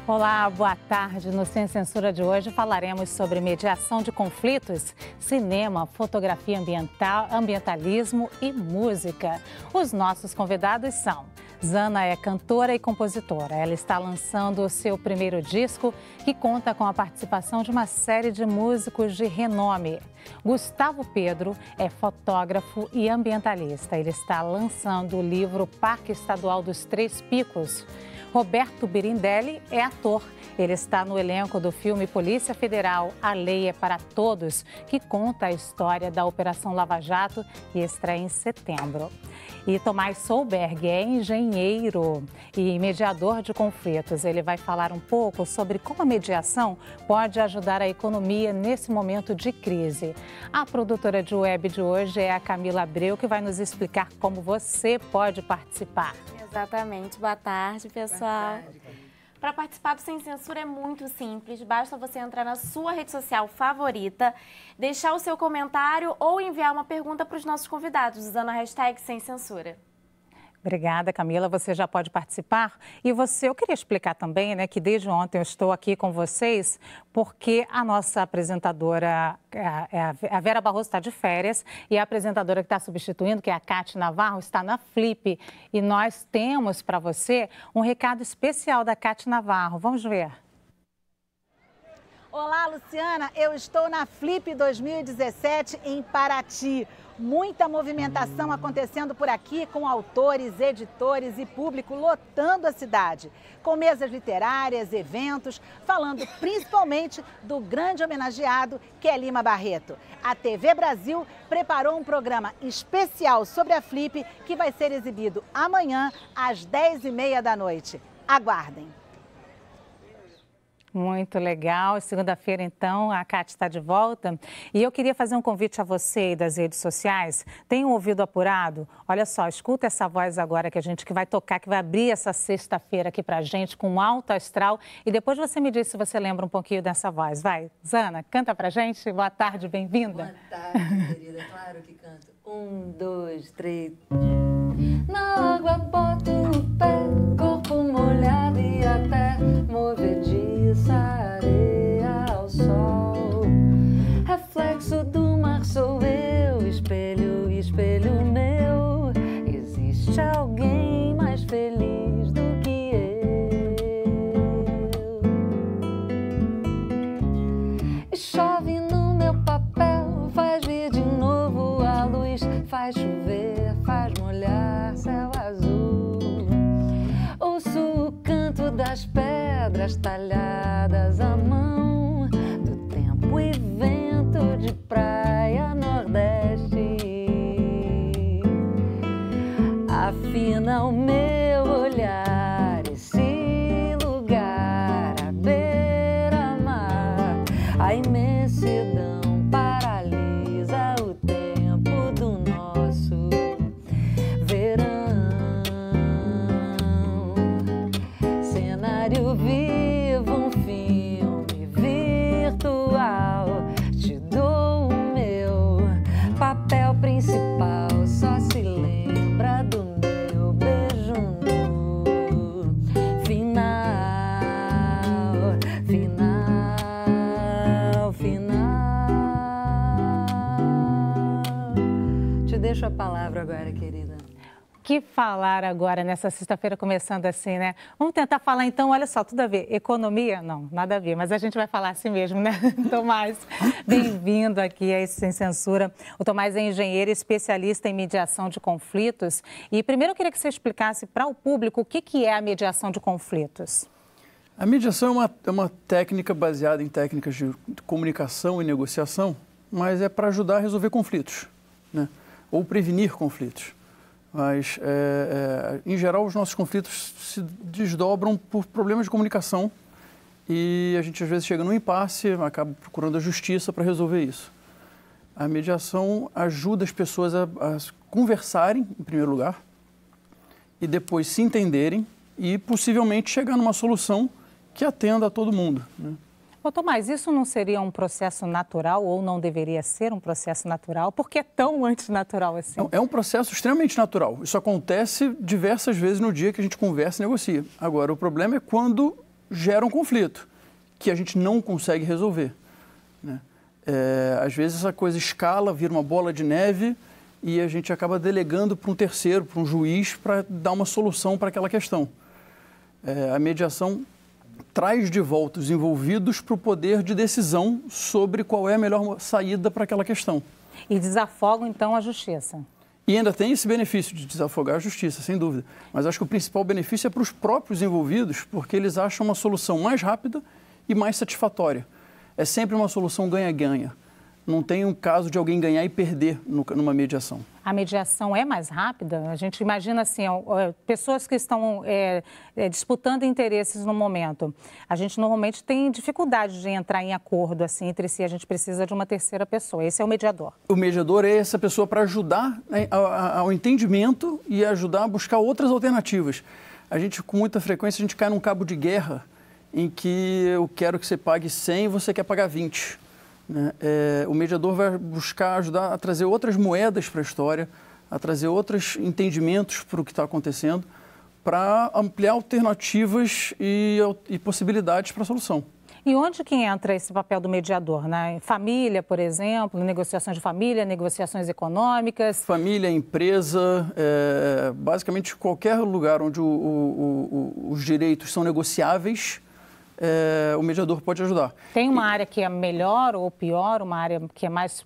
Olá, boa tarde. No Sem Censura de hoje falaremos sobre mediação de conflitos, cinema, fotografia ambiental, ambientalismo e música. Os nossos convidados são: Zana é cantora e compositora. Ela está lançando o seu primeiro disco, que conta com a participação de uma série de músicos de renome. Gustavo Pedro é fotógrafo e ambientalista. Ele está lançando o livro Parque Estadual dos Três Picos. Roberto Birindelli é ator. Ele está no elenco do filme Polícia Federal, A Lei é para Todos, que conta a história da Operação Lava Jato e estreia em setembro. E Tomás Solberg é engenheiro e mediador de conflitos. Ele vai falar um pouco sobre como a mediação pode ajudar a economia nesse momento de crise. A produtora de web de hoje é a Camila Abreu, que vai nos explicar como você pode participar. Exatamente. Boa tarde, pessoal. Para participar do Sem Censura é muito simples. Basta você entrar na sua rede social favorita, deixar o seu comentário ou enviar uma pergunta para os nossos convidados, usando a hashtag Sem Censura. Obrigada, Camila. Você já pode participar. E eu queria explicar também, que desde ontem eu estou aqui com vocês, porque a nossa apresentadora, a Vera Barroso, está de férias, e a apresentadora que está substituindo, que é a Cátia Navarro, está na Flip. E nós temos para você um recado especial da Cátia Navarro. Vamos ver. Olá, Luciana. Eu estou na Flip 2017 em Paraty. Muita movimentação acontecendo por aqui, com autores, editores e público lotando a cidade. Com mesas literárias, eventos, falando principalmente do grande homenageado que é Lima Barreto. A TV Brasil preparou um programa especial sobre a Flip que vai ser exibido amanhã às 10h30 da noite. Aguardem! Muito legal. Segunda-feira, então, a Cátia está de volta. E eu queria fazer um convite a você e das redes sociais. Tem um ouvido apurado? Olha só, escuta essa voz agora que vai tocar, que vai abrir essa sexta-feira aqui pra gente com um alto astral. E depois você me diz se você lembra um pouquinho dessa voz. Vai, Zana, canta pra gente. Boa tarde, bem-vinda. Boa tarde, querida. Claro que canto. 1, 2, 3... Na água boto o pé, corpo molhado e até movediça, areia ao sol. Reflexo do mar sou eu, espelho, espelho meu. Existe alguém mais feliz do que eu. E chove no meu papel, faz vir de novo a luz, faz chover, faz molhar céu azul. Ouço o canto das pedras talhadas à mão, do tempo e vento de praia nordeste. Afina o meu olhar, esse lugar à beira-mar, a imensidão paralisa o tempo do nosso verão. Cenário vivo, um filme virtual. Te dou o meu papel principal. Só se lembra do meu beijo no final, final, final. Te deixo a palavra agora, querida. Que falar agora, nessa sexta-feira, começando assim, né? Vamos tentar falar, então, olha só, tudo a ver. Economia? Não, nada a ver, mas a gente vai falar assim mesmo, né? Tomás, bem-vindo aqui a esse Sem Censura. O Tomás é engenheiro especialista em mediação de conflitos. E primeiro eu queria que você explicasse para o público o que é a mediação de conflitos. A mediação é uma técnica baseada em técnicas de comunicação e negociação, mas é para ajudar a resolver conflitos, né? Ou prevenir conflitos. Mas, em geral, os nossos conflitos se desdobram por problemas de comunicação e a gente, às vezes, chega num impasse, acaba procurando a justiça para resolver isso. A mediação ajuda as pessoas a conversarem, em primeiro lugar, e depois se entenderem e, possivelmente, chegar numa solução que atenda a todo mundo, né? Ô, Tomás, isso não seria um processo natural ou não deveria ser um processo natural? Por que é tão antinatural assim? É um processo extremamente natural. Isso acontece diversas vezes no dia que a gente conversa e negocia. Agora, o problema é quando gera um conflito que a gente não consegue resolver, né? Às vezes essa coisa escala, vira uma bola de neve e a gente acaba delegando para um terceiro, para um juiz, para dar uma solução para aquela questão. A mediação traz de volta os envolvidos para o poder de decisão sobre qual é a melhor saída para aquela questão. E desafoga, então, a justiça. E ainda tem esse benefício de desafogar a justiça, sem dúvida. Mas acho que o principal benefício é para os próprios envolvidos, porque eles acham uma solução mais rápida e mais satisfatória. É sempre uma solução ganha-ganha. Não tem um caso de alguém ganhar e perder numa mediação. A mediação é mais rápida? A gente imagina assim, pessoas que estão disputando interesses no momento. A gente normalmente tem dificuldade de entrar em acordo assim entre si. A gente precisa de uma terceira pessoa. Esse é o mediador. O mediador é essa pessoa para ajudar, né, ao entendimento e ajudar a buscar outras alternativas. A gente, com muita frequência, a gente cai num cabo de guerra em que eu quero que você pague 100 e você quer pagar 20. Né? O mediador vai buscar ajudar a trazer outras moedas para a história, a trazer outros entendimentos para o que está acontecendo, para ampliar alternativas e possibilidades para a solução. E onde que entra esse papel do mediador? Né? Família, por exemplo, negociações de família, negociações econômicas? Família, empresa, basicamente qualquer lugar onde os direitos são negociáveis, o mediador pode ajudar. Tem uma área que é melhor ou pior, uma área que é mais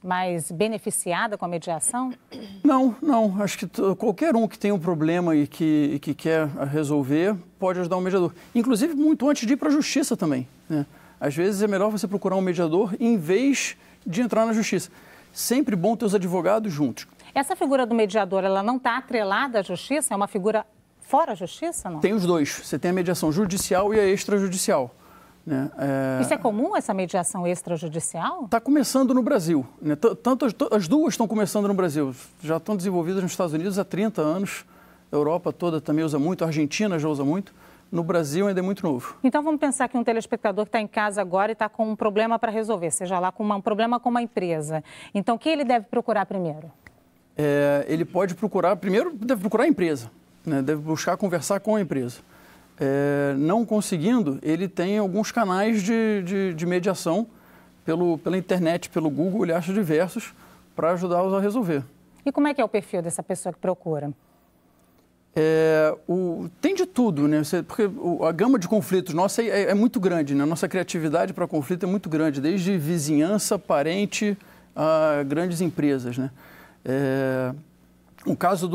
beneficiada com a mediação? Não. Acho que qualquer um que tem um problema e que quer resolver pode ajudar um mediador. Inclusive, muito antes de ir para a justiça também, né? Às vezes é melhor você procurar um mediador em vez de entrar na justiça. Sempre bom ter os advogados juntos. Essa figura do mediador, ela não está atrelada à justiça? É uma figura fora a justiça, não? Tem os dois. Você tem a mediação judicial e a extrajudicial. Né? Isso é comum, essa mediação extrajudicial? Está começando no Brasil. Né? As duas estão começando no Brasil. Já estão desenvolvidas nos Estados Unidos há 30 anos. A Europa toda também usa muito, a Argentina já usa muito. No Brasil ainda é muito novo. Então vamos pensar que um telespectador que está em casa agora e está com um problema para resolver, seja lá com um problema com uma empresa. Então o que ele deve procurar primeiro? Ele pode procurar, primeiro deve procurar a empresa, né? Deve buscar conversar com a empresa. Não conseguindo, ele tem alguns canais de mediação pela internet, pelo Google, ele acha diversos para ajudá-los a resolver. E como é que é o perfil dessa pessoa que procura? Tem de tudo, né? Porque a gama de conflitos nossa é muito grande, né? A nossa criatividade para conflito é muito grande, desde vizinhança, parente, a grandes empresas, né? O caso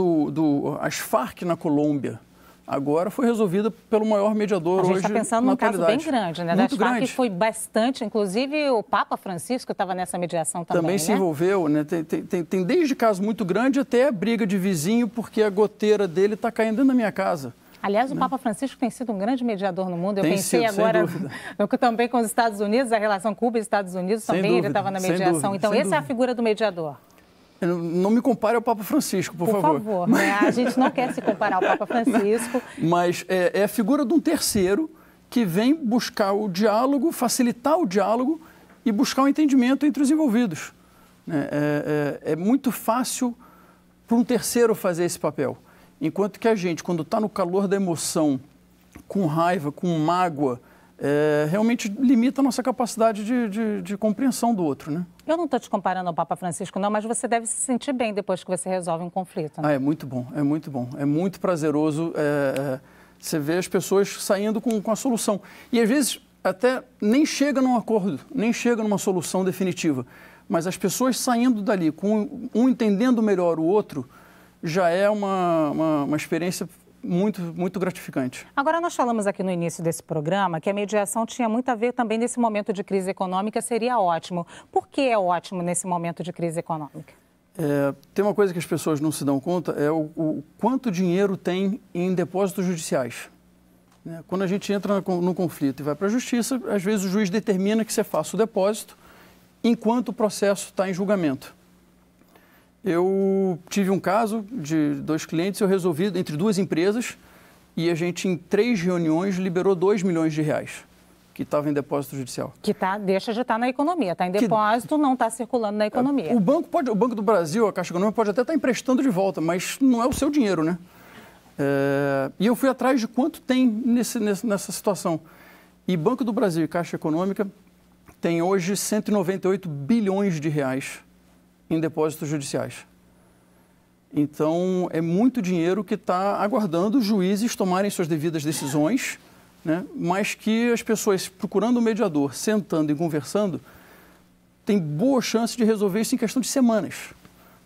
as Farc na Colômbia, agora foi resolvida pelo maior mediador hoje. A gente está pensando num caso bem grande, né? Muito das Farc grande. Foi bastante, inclusive o Papa Francisco estava nessa mediação também, Também se envolveu, né? Tem desde caso muito grande até a briga de vizinho, porque a goteira dele está caindo dentro da minha casa. Aliás, o Papa Francisco tem sido um grande mediador no mundo. Eu pensei agora, também com os Estados Unidos, a relação Cuba e Estados Unidos, também ele estava na mediação. Então, essa é a figura do mediador. Não me compare ao Papa Francisco, por favor. Por favor, né? A gente não quer se comparar ao Papa Francisco. Mas é a figura de um terceiro que vem buscar o diálogo, facilitar o diálogo e buscar o entendimento entre os envolvidos. É muito fácil para um terceiro fazer esse papel. Enquanto que a gente, quando está no calor da emoção, com raiva, com mágoa, realmente limita a nossa capacidade de compreensão do outro, né? Eu não estou te comparando ao Papa Francisco, não, mas você deve se sentir bem depois que você resolve um conflito, né? É muito bom, é muito bom. É muito prazeroso você ver as pessoas saindo com a solução. E às vezes até nem chega num acordo, nem chega numa solução definitiva. Mas as pessoas saindo dali, com um entendendo melhor o outro, já é uma experiência muito gratificante. Agora, nós falamos aqui no início desse programa que a mediação tinha muito a ver também nesse momento de crise econômica, seria ótimo. Por que é ótimo nesse momento de crise econômica? Tem uma coisa que as pessoas não se dão conta, é o quanto dinheiro tem em depósitos judiciais. Quando a gente entra no conflito e vai para a justiça, às vezes o juiz determina que você faça o depósito enquanto o processo está em julgamento. Eu tive um caso de 2 clientes, eu resolvi entre 2 empresas e a gente, em 3 reuniões, liberou R$2 milhões que estava em depósito judicial. Que deixa de estar na economia, está em depósito, não está circulando na economia. O Banco do Brasil, a Caixa Econômica, pode até estar emprestando de volta, mas não é o seu dinheiro, né? E eu fui atrás de quanto tem nessa situação. E Banco do Brasil e Caixa Econômica têm hoje 198 bilhões de reais em depósitos judiciais. Então, é muito dinheiro que está aguardando os juízes tomarem suas devidas decisões, né? Mas que as pessoas procurando um mediador, sentando e conversando, têm boa chance de resolver isso em questão de semanas,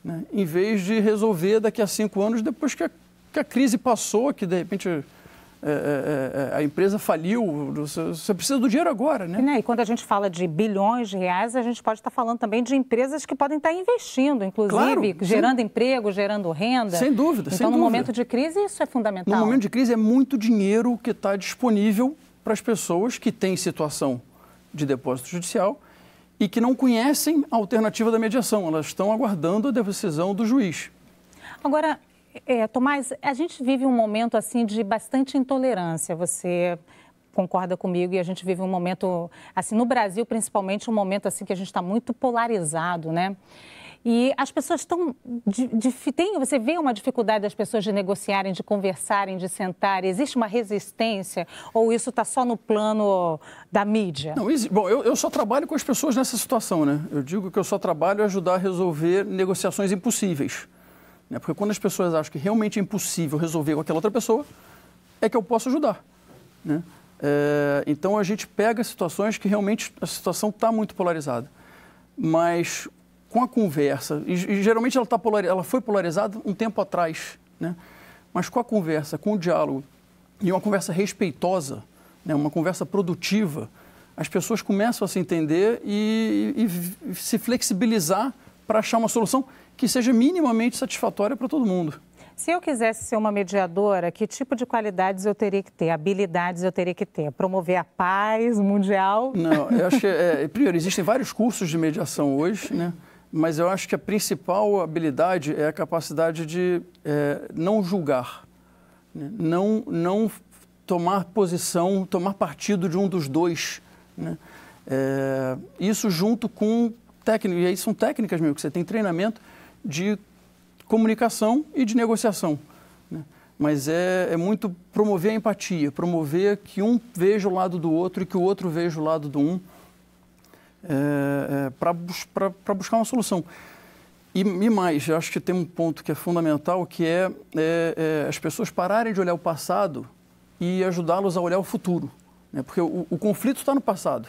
né? Em vez de resolver daqui a 5 anos, depois que a crise passou, que de repente a empresa faliu, você precisa do dinheiro agora, né? E quando a gente fala de bilhões de reais, a gente pode estar falando também de empresas que podem estar investindo, inclusive, claro, gerando emprego, gerando renda. Sem dúvida, então, no momento de crise, isso é fundamental. No momento de crise, é muito dinheiro que está disponível para as pessoas que têm situação de depósito judicial e que não conhecem a alternativa da mediação. Elas estão aguardando a decisão do juiz. Agora, Tomás, a gente vive um momento assim de bastante intolerância. Você concorda comigo? E a gente vive um momento, assim, no Brasil principalmente, um momento assim que a gente está muito polarizado, né? E as pessoas estão... Você vê uma dificuldade das pessoas de negociarem, de conversarem, de sentarem? Existe uma resistência ou isso está só no plano da mídia? Não, bom, eu só trabalho com as pessoas nessa situação, né? Eu digo que eu só trabalho a ajudar a resolver negociações impossíveis. Porque quando as pessoas acham que realmente é impossível resolver com aquela outra pessoa, é que eu posso ajudar, né? Então, a gente pega situações que realmente a situação está muito polarizada. Mas com a conversa, e geralmente ela foi polarizada um tempo atrás, né? Mas com a conversa, com o diálogo, e uma conversa respeitosa, né? Uma conversa produtiva, as pessoas começam a se entender e se flexibilizar para achar uma solução que seja minimamente satisfatória para todo mundo. Se eu quisesse ser uma mediadora, que tipo de qualidades eu teria que ter, habilidades eu teria que ter? Promover a paz mundial? Não, eu acho que, primeiro, existem vários cursos de mediação hoje, né? Mas eu acho que a principal habilidade é a capacidade de não julgar, né? Não tomar posição, tomar partido de um dos dois, né? Isso junto com técnicas, e aí são técnicas mesmo, que você tem treinamento de comunicação e de negociação, né? Mas é muito promover a empatia, promover que um veja o lado do outro e que o outro veja o lado do um, para buscar uma solução. E mais, eu acho que tem um ponto que é fundamental, que é as pessoas pararem de olhar o passado e ajudá-los a olhar o futuro, né? Porque o conflito está no passado,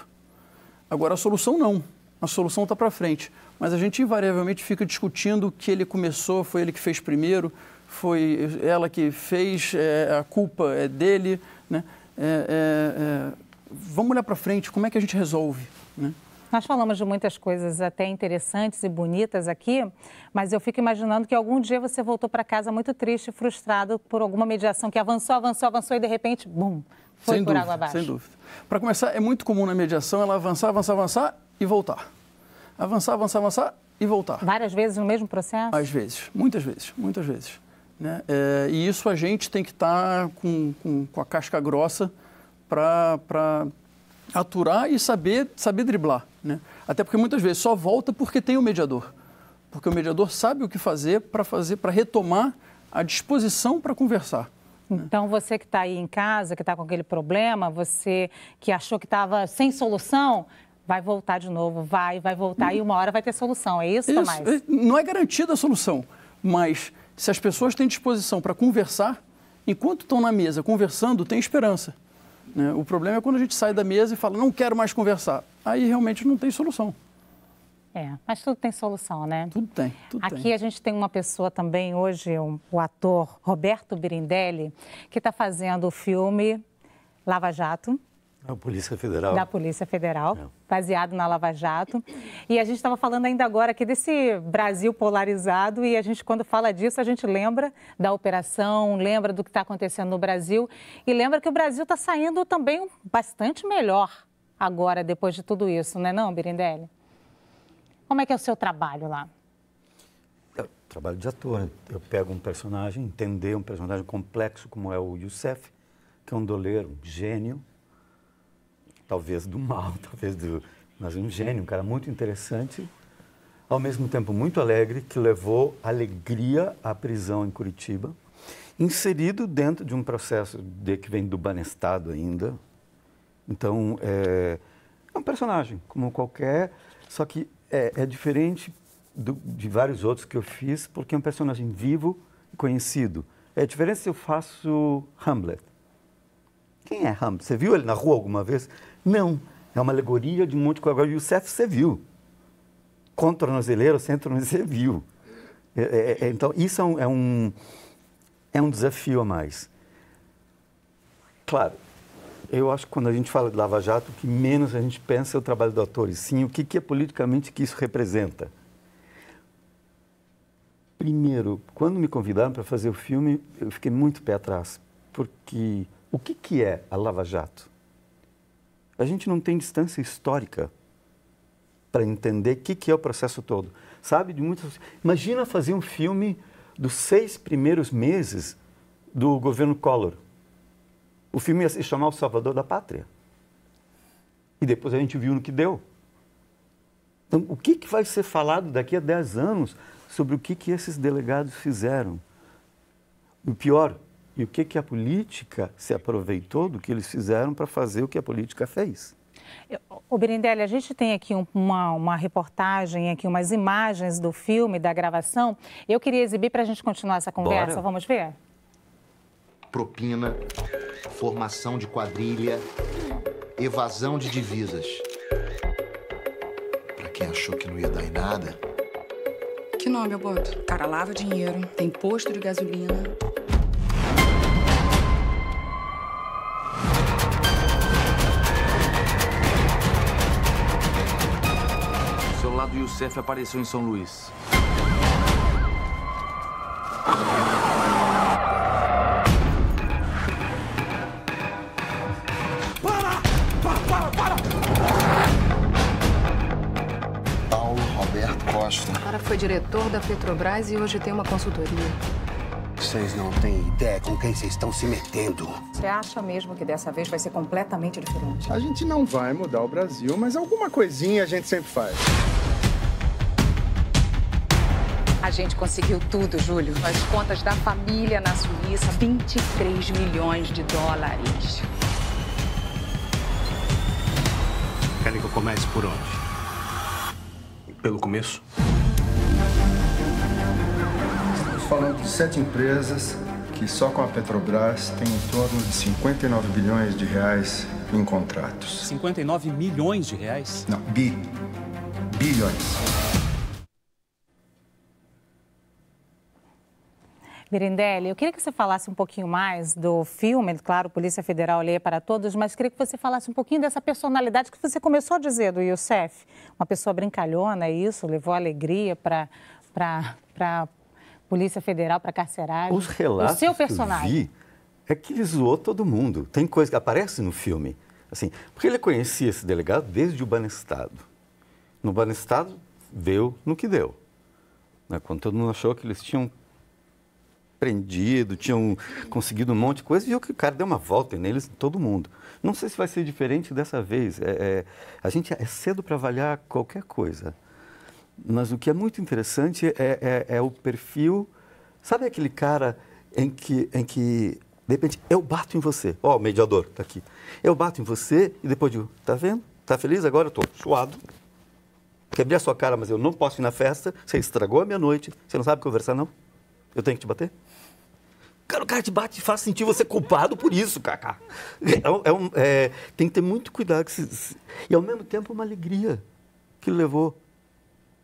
agora a solução não. A solução está para frente, mas a gente invariavelmente fica discutindo que ele começou, foi ele que fez primeiro, foi ela que fez, a culpa é dele, né? Vamos olhar para frente, como é que a gente resolve, né? Nós falamos de muitas coisas até interessantes e bonitas aqui, mas eu fico imaginando que algum dia você voltou para casa muito triste, frustrado por alguma mediação que avançou e de repente, bum, foi por água abaixo. Sem dúvida. Para começar, é muito comum na mediação ela avançar e voltar. Avançar e voltar. Várias vezes no mesmo processo? Às vezes, muitas vezes, né? E isso a gente tem que estar com a casca grossa para aturar e saber driblar, né? Até porque muitas vezes só volta porque tem o mediador. Porque o mediador sabe o que fazer para retomar a disposição para conversar. Então, você que está aí em casa, que está com aquele problema, você que achou que estava sem solução, vai voltar de novo, vai voltar e uma hora vai ter solução. É isso, Tomás? Não é garantida a solução, mas se as pessoas têm disposição para conversar, enquanto estão na mesa conversando, tem esperança, né? O problema é quando a gente sai da mesa e fala, não quero mais conversar. Aí realmente não tem solução. Mas tudo tem solução, né? Tudo tem. Aqui a gente tem uma pessoa também hoje, o ator Roberto Birindelli, que está fazendo o filme Lava Jato. Da Polícia Federal. Da Polícia Federal, baseado na Lava Jato. E a gente estava falando ainda agora aqui desse Brasil polarizado e a gente, quando fala disso, a gente lembra da operação, lembra do que está acontecendo no Brasil e lembra que o Brasil está saindo também bastante melhor agora, depois de tudo isso, não é não, Birindelli? Como é que é o seu trabalho lá? Trabalho de ator. Eu pego um personagem, entender um personagem complexo como é o Youssef, que é um doleiro, um gênio, talvez do mal, mas um gênio, um cara muito interessante, ao mesmo tempo muito alegre, que levou alegria à prisão em Curitiba, inserido dentro de um processo que vem do Banestado ainda, Então, é um personagem, como qualquer, só que é diferente de vários outros que eu fiz, porque é um personagem vivo e conhecido. É diferente se eu faço Hamlet. Quem é Hamlet? Você viu ele na rua alguma vez? Não. É uma alegoria de um monte de coisa. Agora, o Youssef você viu. Com tornozeleiro, sem tornozeleiro, você viu. Então, isso é um desafio a mais. Claro, eu acho que quando a gente fala de Lava Jato, o que menos a gente pensa é o trabalho do ator, e sim o que é politicamente que isso representa. Primeiro, quando me convidaram para fazer o filme, eu fiquei muito pé atrás, porque o que é a Lava Jato? A gente não tem distância histórica para entender o que é o processo todo. Sabe, de muitas... Imagina fazer um filme dos 6 primeiros meses do governo Collor. O filme ia se chamar O Salvador da Pátria. E depois a gente viu no que deu. Então, o que vai ser falado daqui a 10 anos sobre o que esses delegados fizeram? O pior, e o que a política se aproveitou do que eles fizeram para fazer o que a política fez? Ô Birindelli, a gente tem aqui uma reportagem, aqui umas imagens do filme, da gravação. Eu queria exibir para a gente continuar essa conversa. Bora. Vamos ver? Propina, formação de quadrilha, evasão de divisas. Pra quem achou que não ia dar em nada... Que nome eu boto? O cara lava dinheiro, tem posto de gasolina. O celular do Youssef apareceu em São Luís. Paulo Roberto Costa. O cara foi diretor da Petrobras e hoje tem uma consultoria. Vocês não têm ideia com quem vocês estão se metendo. Você acha mesmo que dessa vez vai ser completamente diferente? A gente não vai mudar o Brasil, mas alguma coisinha a gente sempre faz. A gente conseguiu tudo, Júlio. As contas da família na Suíça, 23 milhões de dólares. Querem que eu comece por onde? Pelo começo? Estamos falando de 7 empresas que só com a Petrobras têm em torno de 59 bilhões de reais em contratos. 59 milhões de reais? Não, bilhões. Birindelli, eu queria que você falasse um pouquinho mais do filme, claro, Polícia Federal Lei para Todos, mas queria que você falasse um pouquinho dessa personalidade que você começou a dizer do Youssef. Uma pessoa brincalhona, isso, levou alegria para a Polícia Federal, para a carceragem. Os relatos o seu personagem. que eu vi é que ele zoou todo mundo. Tem coisa que aparece no filme, assim, porque ele conhecia esse delegado desde o Banestado. No Banestado, deu no que deu. Né? Quando todo mundo achou que eles tinham prendido, tinham conseguido um monte de coisa, viu que o cara deu uma volta neles, todo mundo. Não sei se vai ser diferente dessa vez. A gente é cedo para avaliar qualquer coisa. Mas o que é muito interessante é o perfil. Sabe aquele cara em que, de repente, eu bato em você. Ó, o mediador está aqui. Eu bato em você e depois digo, tá vendo? Tá feliz? Agora eu estou suado. Quebrei a sua cara, mas eu não posso ir na festa. Você estragou a minha noite. Você não sabe conversar, não? Eu tenho que te bater? Cara, o cara te bate e faz sentir você culpado por isso, Cacá. Tem que ter muito cuidado. E, ao mesmo tempo, uma alegria que ele levou.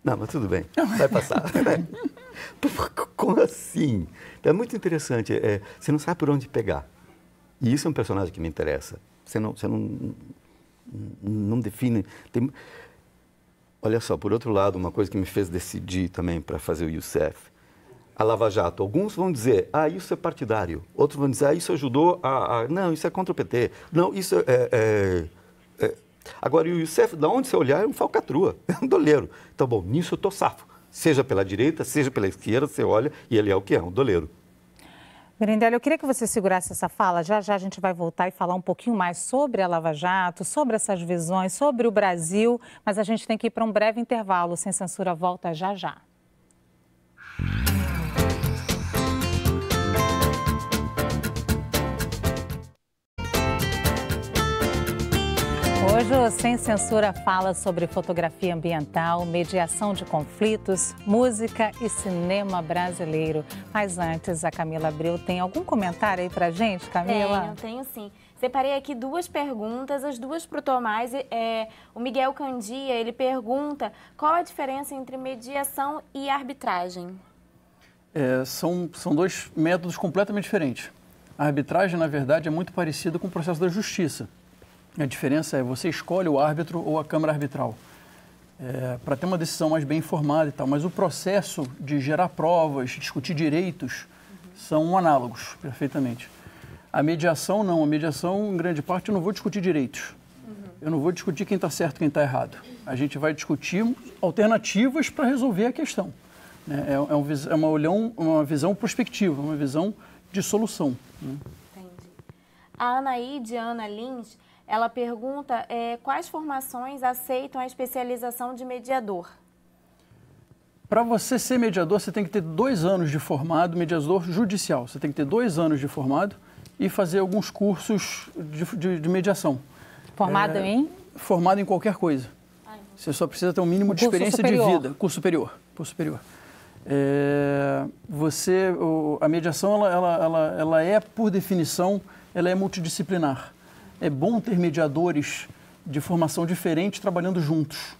Não, mas tudo bem, vai passar. Como assim? É muito interessante. Você não sabe por onde pegar. E isso é um personagem que me interessa. Você não define... Olha só, por outro lado, uma coisa que me fez decidir também para fazer o Youssef, a Lava Jato. Alguns vão dizer, isso é partidário. Outros vão dizer, isso ajudou Não, isso é contra o PT. Não, isso Agora, o Youssef, de onde você olhar, é um falcatrua, é um doleiro. Então, bom, nisso eu estou safo. Seja pela direita, seja pela esquerda, você olha e ele é o que é, um doleiro. Birindelli, eu queria que você segurasse essa fala. Já já a gente vai voltar e falar um pouquinho mais sobre a Lava Jato, sobre essas visões, sobre o Brasil, mas a gente tem que ir para um breve intervalo. Sem Censura volta já já. Hoje o Sem Censura fala sobre fotografia ambiental, mediação de conflitos, música e cinema brasileiro. Mas antes, a Camila Abreu tem algum comentário aí pra gente, Camila? Tenho sim. Separei aqui duas perguntas, as duas para o Tomás. O Miguel Candia, ele pergunta qual a diferença entre mediação e arbitragem? São dois métodos completamente diferentes. A arbitragem, na verdade, é muito parecida com o processo da justiça. A diferença é você escolhe o árbitro ou a câmara arbitral para ter uma decisão mais bem informada e tal. Mas o processo de gerar provas, discutir direitos, são análogos, perfeitamente. A mediação não. A mediação, em grande parte, eu não vou discutir direitos. Eu não vou discutir quem está certo e quem está errado. A gente vai discutir alternativas para resolver a questão. Uma visão prospectiva, uma visão de solução. Entendi. A Anaíde Ana Lins, ela pergunta quais formações aceitam a especialização de mediador? Para você ser mediador, você tem que ter 2 anos de formado, mediador judicial. Você tem que ter 2 anos de formado e fazer alguns cursos de mediação. Formado em? Formado em qualquer coisa. Você só precisa ter um mínimo de experiência de vida. Curso superior. A mediação, ela é, por definição, ela é multidisciplinar. É bom ter mediadores de formação diferente trabalhando juntos.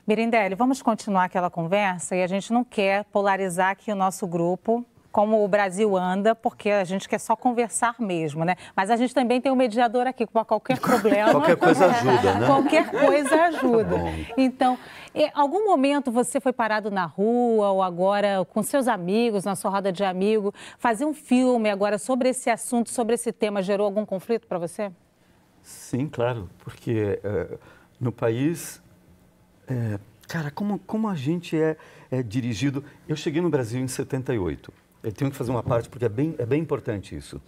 Birindelli, vamos continuar aquela conversa e a gente não quer polarizar aqui o nosso grupo, como o Brasil anda, porque a gente quer só conversar mesmo, né? Mas a gente também tem um mediador aqui para qualquer problema. Qualquer coisa ajuda, né? Qualquer coisa ajuda. Então, em algum momento você foi parado na rua ou agora com seus amigos, na sua roda de amigo, fazer um filme agora sobre esse assunto, sobre esse tema, gerou algum conflito para você? Sim, claro, porque no país, cara, como a gente é dirigido... Eu cheguei no Brasil em 78. Eu tenho que fazer uma parte, porque é bem importante isso.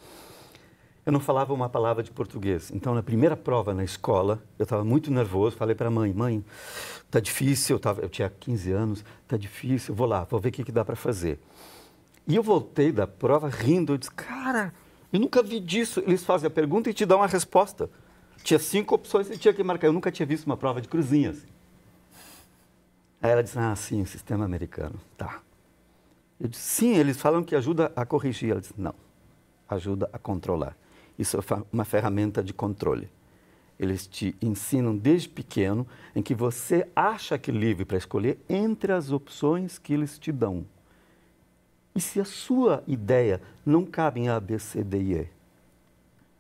Eu não falava uma palavra de português. Então, na primeira prova na escola, eu estava muito nervoso. Falei para a mãe, tá difícil. Eu tinha 15 anos, tá difícil. Vou lá, vou ver o que dá para fazer. E eu voltei da prova rindo. Eu disse, cara, eu nunca vi disso. Eles fazem a pergunta e te dão uma resposta. Tinha 5 opções e tinha que marcar. Eu nunca tinha visto uma prova de cruzinhas. Aí ela disse, sim, o sistema americano. Tá. Eu disse, sim, eles falam que ajuda a corrigir. Ela disse, não, ajuda a controlar. Isso é uma ferramenta de controle. Eles te ensinam desde pequeno em que você acha que é livre para escolher entre as opções que eles te dão. E se a sua ideia não cabe em A, B, C, D e E,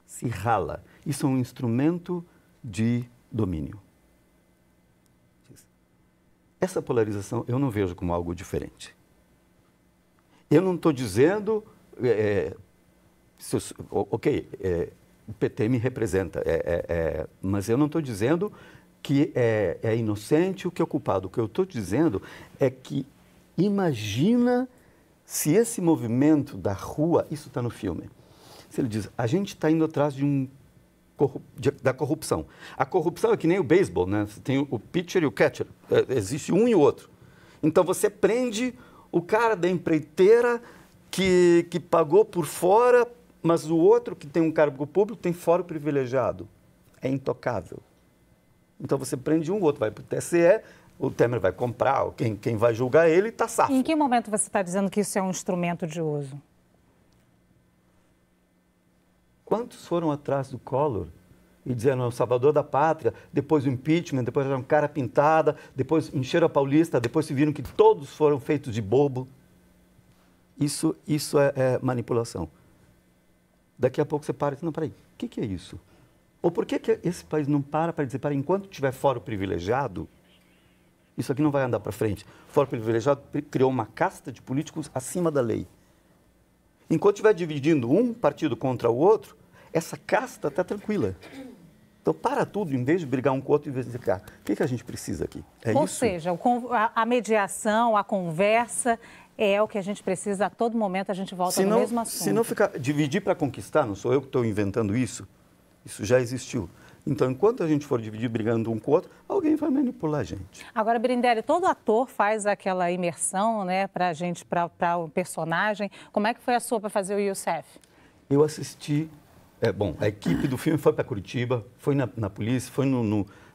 se rala. Isso é um instrumento de domínio. Essa polarização eu não vejo como algo diferente. Eu não estou dizendo, o PT me representa, mas eu não estou dizendo que é inocente o que é culpado. O que eu estou dizendo é que imagina se esse movimento da rua, isso está no filme, se ele diz, a gente está indo atrás da corrupção. A corrupção é que nem o beisebol, né? Você tem o pitcher e o catcher, existe um e o outro. Então você prende o cara da empreiteira que pagou por fora, mas o outro que tem um cargo público tem foro privilegiado. É intocável. Então você prende um, o outro vai para o TSE, o Temer vai comprar, quem vai julgar ele está safo. Em que momento você está dizendo que isso é um instrumento de uso? Quantos foram atrás do Collor e dizendo, é o salvador da pátria, depois o impeachment, depois era um cara pintada, depois encheram a Paulista, depois se viram que todos foram feitos de bobo. Isso é manipulação. Daqui a pouco você para e diz, não, peraí, o que é isso? Ou por que esse país não para dizer, enquanto tiver fórum privilegiado, isso aqui não vai andar para frente. Fórum privilegiado criou uma casta de políticos acima da lei. Enquanto estiver dividindo um partido contra o outro, essa casta está tranquila. Então, para tudo, em vez de brigar um com o outro, em vez de dizer, o que a gente precisa aqui? Ou seja, a mediação, a conversa é o que a gente precisa a todo momento, a gente volta no mesmo assunto. Se não ficar dividir para conquistar, não sou eu que estou inventando isso, isso já existiu. Então, enquanto a gente for dividir brigando um com o outro, alguém vai manipular a gente. Agora, Birindelli, todo ator faz aquela imersão, né, para a gente, para o personagem. Como é que foi a sua para fazer o Youssef? Eu assisti Bom, a equipe do filme foi para Curitiba, foi na polícia, foi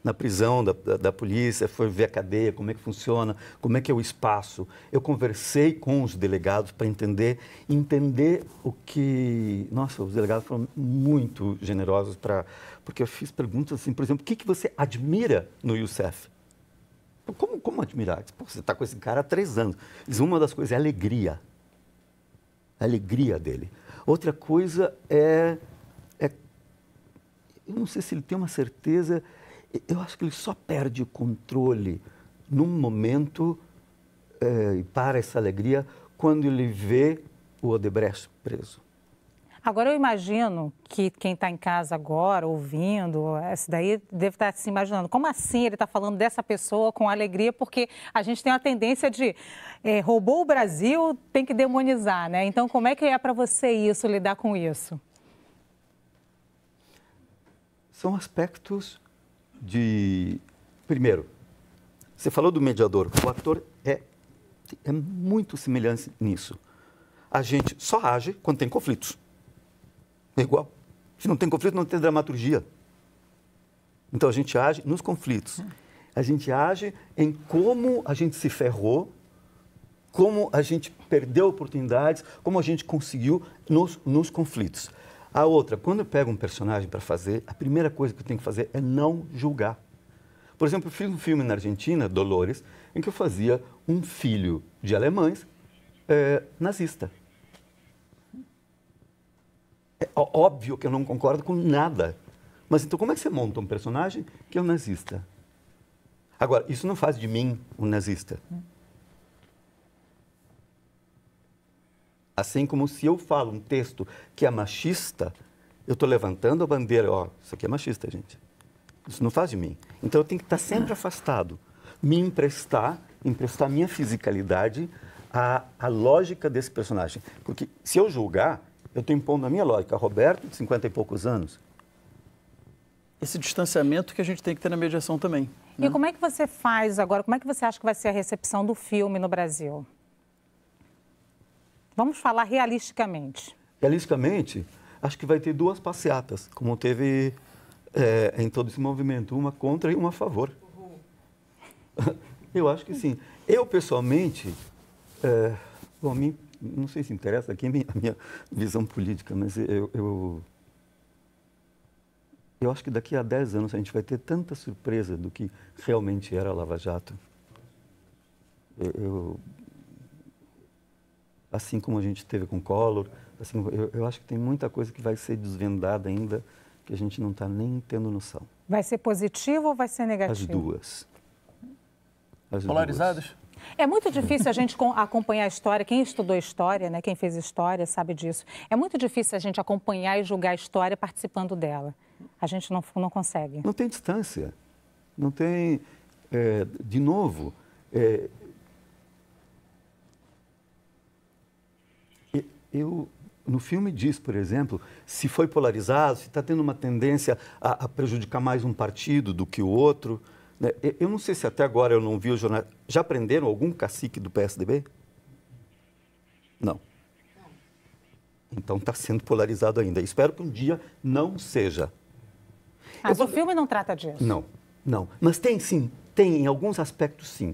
na prisão da polícia, foi ver a cadeia, como é que funciona, como é que é o espaço. Eu conversei com os delegados para entender o que... Nossa, os delegados foram muito generosos, porque eu fiz perguntas assim, por exemplo, o que você admira no Youssef? Como admirar? Pô, você está com esse cara há 3 anos. Uma das coisas é a alegria. A alegria dele. Outra coisa eu não sei se ele tem uma certeza, eu acho que ele só perde o controle num momento e para essa alegria quando ele vê o Odebrecht preso. Agora eu imagino que quem está em casa agora, ouvindo, esse daí deve estar se imaginando, como assim ele está falando dessa pessoa com alegria, porque a gente tem uma tendência de roubou o Brasil, tem que demonizar, né? Então como é que é para você isso, lidar com isso? São aspectos de... Primeiro, você falou do mediador, o ator é muito semelhante nisso. A gente só age quando tem conflitos. É igual. Se não tem conflito, não tem dramaturgia. Então, a gente age nos conflitos. A gente age em como a gente se ferrou, como a gente perdeu oportunidades, como a gente conseguiu nos conflitos. A outra, quando eu pego um personagem para fazer, a primeira coisa que eu tenho que fazer é não julgar. Por exemplo, eu fiz um filme na Argentina, Dolores, em que eu fazia um filho de alemães nazista. É óbvio que eu não concordo com nada. Mas então como é que você monta um personagem que é um nazista? Agora, isso não faz de mim um nazista. Assim como se eu falo um texto que é machista, eu estou levantando a bandeira, isso aqui é machista, gente. Isso não faz de mim. Então eu tenho que estar sempre afastado. Me emprestar minha fisicalidade à lógica desse personagem. Porque se eu julgar, eu estou impondo a minha lógica. Roberto, de 50 e poucos anos. Esse distanciamento que a gente tem que ter na mediação também. Né? E como é que você faz agora, como é que você acha que vai ser a recepção do filme no Brasil? Vamos falar realisticamente. Realisticamente, acho que vai ter 2 passeatas, como teve em todo esse movimento. Uma contra e uma a favor. Eu acho que sim. Eu, pessoalmente, bom, não sei se interessa aqui a minha visão política, mas eu acho que daqui a 10 anos a gente vai ter tanta surpresa do que realmente era a Lava Jato. Assim como a gente teve com Collor, assim, eu acho que tem muita coisa que vai ser desvendada ainda, que a gente não está nem tendo noção. Vai ser positivo ou vai ser negativo? As duas. Polarizadas? É muito difícil a gente acompanhar a história. Quem estudou história, né, quem fez história, sabe disso. É muito difícil a gente acompanhar e julgar a história participando dela. A gente não consegue. Não tem distância. Não tem... de novo... no filme diz, por exemplo, se foi polarizado, se está tendo uma tendência a prejudicar mais um partido do que o outro. Né? Eu não sei se até agora eu não vi o jornal. Já prenderam algum cacique do PSDB? Não. Então está sendo polarizado ainda. Espero que um dia não seja. Mas o filme não trata disso? Não. Mas tem sim, tem em alguns aspectos sim.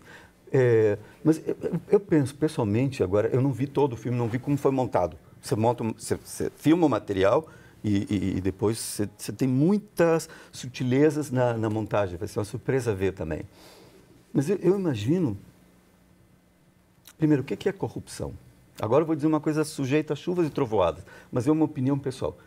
Mas eu penso, pessoalmente, agora, eu não vi todo o filme, não vi como foi montado. Você filma o material e depois você tem muitas sutilezas na montagem. Vai ser uma surpresa ver também. Mas eu imagino... Primeiro, o que é corrupção? Agora eu vou dizer uma coisa sujeita a chuvas e trovoadas, mas é uma opinião pessoal.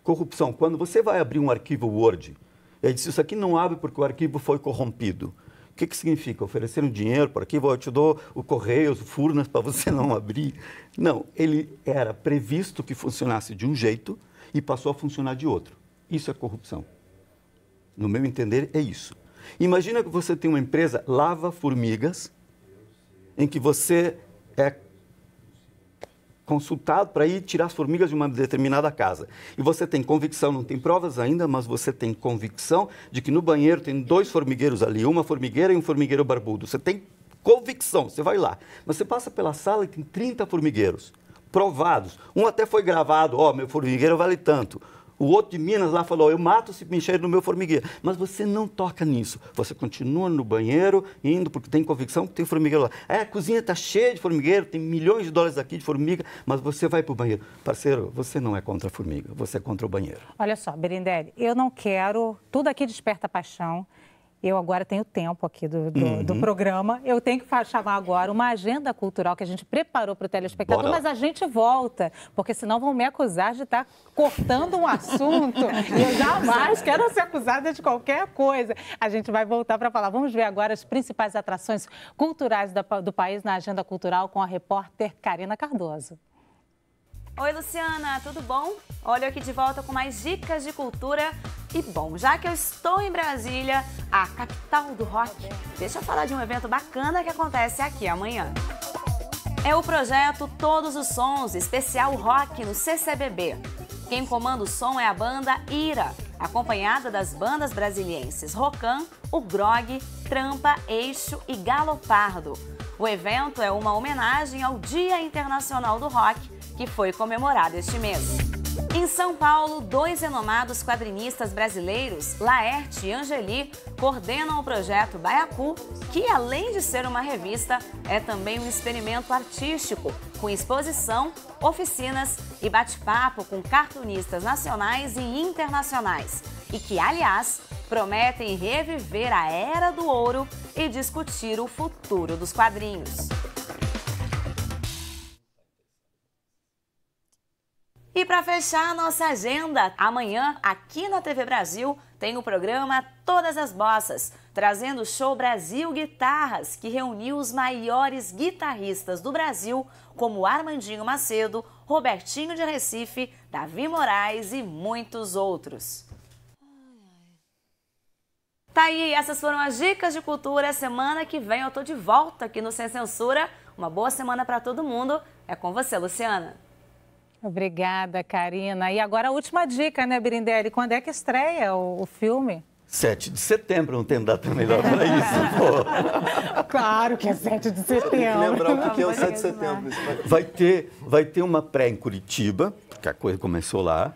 Corrupção, quando você vai abrir um arquivo Word, ele diz, isso aqui não abre porque o arquivo foi corrompido. O que significa? Oferecer um dinheiro para arquivo, eu te dou o correio, o Furnas para você não abrir. Não, ele era previsto que funcionasse de um jeito e passou a funcionar de outro. Isso é corrupção. No meu entender, é isso. Imagina que você tem uma empresa lava-formigas, em que você é consultado para ir tirar as formigas de uma determinada casa. E você tem convicção, não tem provas ainda, mas você tem convicção de que no banheiro tem 2 formigueiros ali, uma formigueira e um formigueiro barbudo. Você tem convicção, você vai lá. Mas você passa pela sala e tem 30 formigueiros provados. Um até foi gravado, meu formigueiro vale tanto. O outro de Minas lá falou, eu mato se mexer no meu formigueiro. Mas você não toca nisso. Você continua no banheiro, indo, porque tem convicção que tem formigueiro lá. A cozinha está cheia de formigueiro, tem milhões de dólares aqui de formiga, mas você vai para o banheiro. Parceiro, você não é contra a formiga, você é contra o banheiro. Olha só, Birindelli, eu não quero... Tudo aqui desperta paixão. Eu agora tenho tempo aqui do programa. Eu tenho que chamar agora uma agenda cultural que a gente preparou para o telespectador, mas a gente volta, porque senão vão me acusar de estar cortando um assunto. E eu jamais quero ser acusada de qualquer coisa. A gente vai voltar para falar. Vamos ver agora as principais atrações culturais do país na agenda cultural com a repórter Karina Cardoso. Oi, Luciana, tudo bom? Olha eu aqui de volta com mais dicas de cultura. E bom, já que eu estou em Brasília, a capital do rock, deixa eu falar de um evento bacana que acontece aqui amanhã. É o projeto Todos os Sons, especial rock no CCBB. Quem comanda o som é a banda Ira, acompanhada das bandas brasilienses Rocan, o Grog, Trampa, Eixo e Galopardo. O evento é uma homenagem ao Dia Internacional do Rock, que foi comemorado este mês. Em São Paulo, 2 renomados quadrinistas brasileiros, Laerte e Angeli, coordenam o projeto Baiacu, que além de ser uma revista, é também um experimento artístico, com exposição, oficinas e bate-papo com cartunistas nacionais e internacionais, e que, aliás, prometem reviver a Era do Ouro e discutir o futuro dos quadrinhos. E para fechar a nossa agenda, amanhã, aqui na TV Brasil, tem o programa Todas as Bossas, trazendo o show Brasil Guitarras, que reuniu os maiores guitarristas do Brasil, como Armandinho Macedo, Robertinho de Recife, Davi Moraes e muitos outros. Tá aí, essas foram as dicas de cultura. Semana que vem eu tô de volta aqui no Sem Censura. Uma boa semana para todo mundo. É com você, Luciana. Obrigada, Karina. E agora a última dica, né, Birindelli? Quando é que estreia o filme? 7 de setembro, não tem data melhor para isso, pô. Claro que é 7 de setembro. Tem que lembrar o que é o 7 de setembro. Vai ter uma pré em Curitiba, porque a coisa começou lá.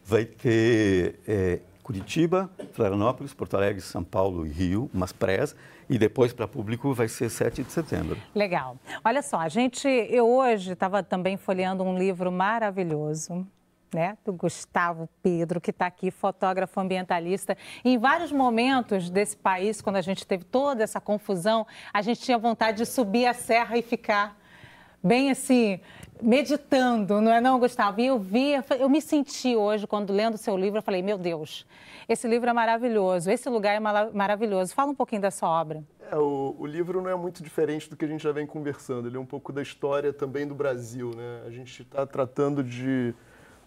Vai ter Curitiba, Florianópolis, Porto Alegre, São Paulo e Rio, umas prés. E depois, para público, vai ser 7 de setembro. Legal. Olha só, eu hoje estava também folheando um livro maravilhoso, né, do Gustavo Pedro, que está aqui, fotógrafo ambientalista. E em vários momentos desse país, quando a gente teve toda essa confusão, a gente tinha vontade de subir a serra e ficar bem assim, meditando, não é não, Gustavo? E eu me senti hoje, quando lendo o seu livro, eu falei, meu Deus, esse livro é maravilhoso, esse lugar é maravilhoso. Fala um pouquinho da sua obra. O livro não é muito diferente do que a gente já vem conversando, ele é um pouco da história também do Brasil, né? A gente está tratando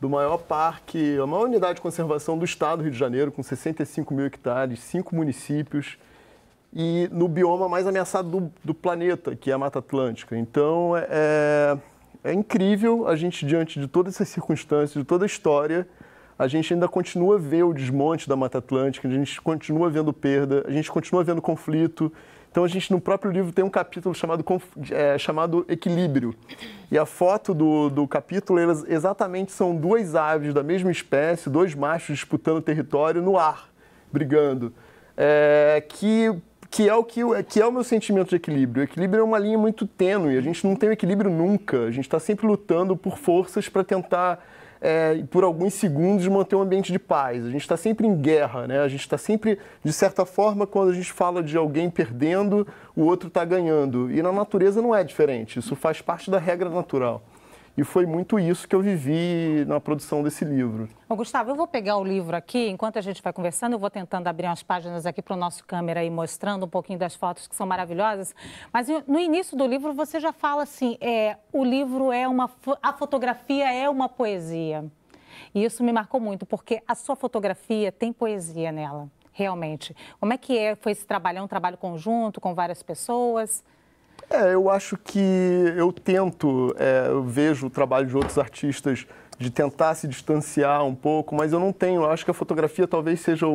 do maior parque, a maior unidade de conservação do estado do Rio de Janeiro, com 65 mil hectares, 5 municípios, e no bioma mais ameaçado do planeta, que é a Mata Atlântica. Então, é incrível a gente, diante de todas essas circunstâncias, de toda a história, a gente ainda continua a ver o desmonte da Mata Atlântica, a gente continua vendo perda, a gente continua vendo conflito. Então, a gente, no próprio livro, tem um capítulo chamado Equilíbrio. E a foto do capítulo, elas exatamente são 2 aves da mesma espécie, 2 machos disputando território no ar, brigando. Que é o meu sentimento de equilíbrio. O equilíbrio é uma linha muito tênue, a gente não tem equilíbrio nunca, a gente está sempre lutando por forças para tentar, por alguns segundos, manter um ambiente de paz. A gente está sempre em guerra, né? A gente está sempre, de certa forma, quando a gente fala de alguém perdendo, o outro está ganhando. E na natureza não é diferente, isso faz parte da regra natural. E foi muito isso que eu vivi na produção desse livro. Ô, Gustavo, eu vou pegar o livro aqui, enquanto a gente vai conversando, eu vou tentando abrir umas páginas aqui para o nosso câmera aí, mostrando um pouquinho das fotos que são maravilhosas. Mas no início do livro você já fala assim, o livro a fotografia é uma poesia. E isso me marcou muito, porque a sua fotografia tem poesia nela, realmente. Como é que foi esse trabalho? É um trabalho conjunto, com várias pessoas? Eu acho que eu eu vejo o trabalho de outros artistas de tentar se distanciar um pouco, mas eu não tenho, eu acho que a fotografia talvez seja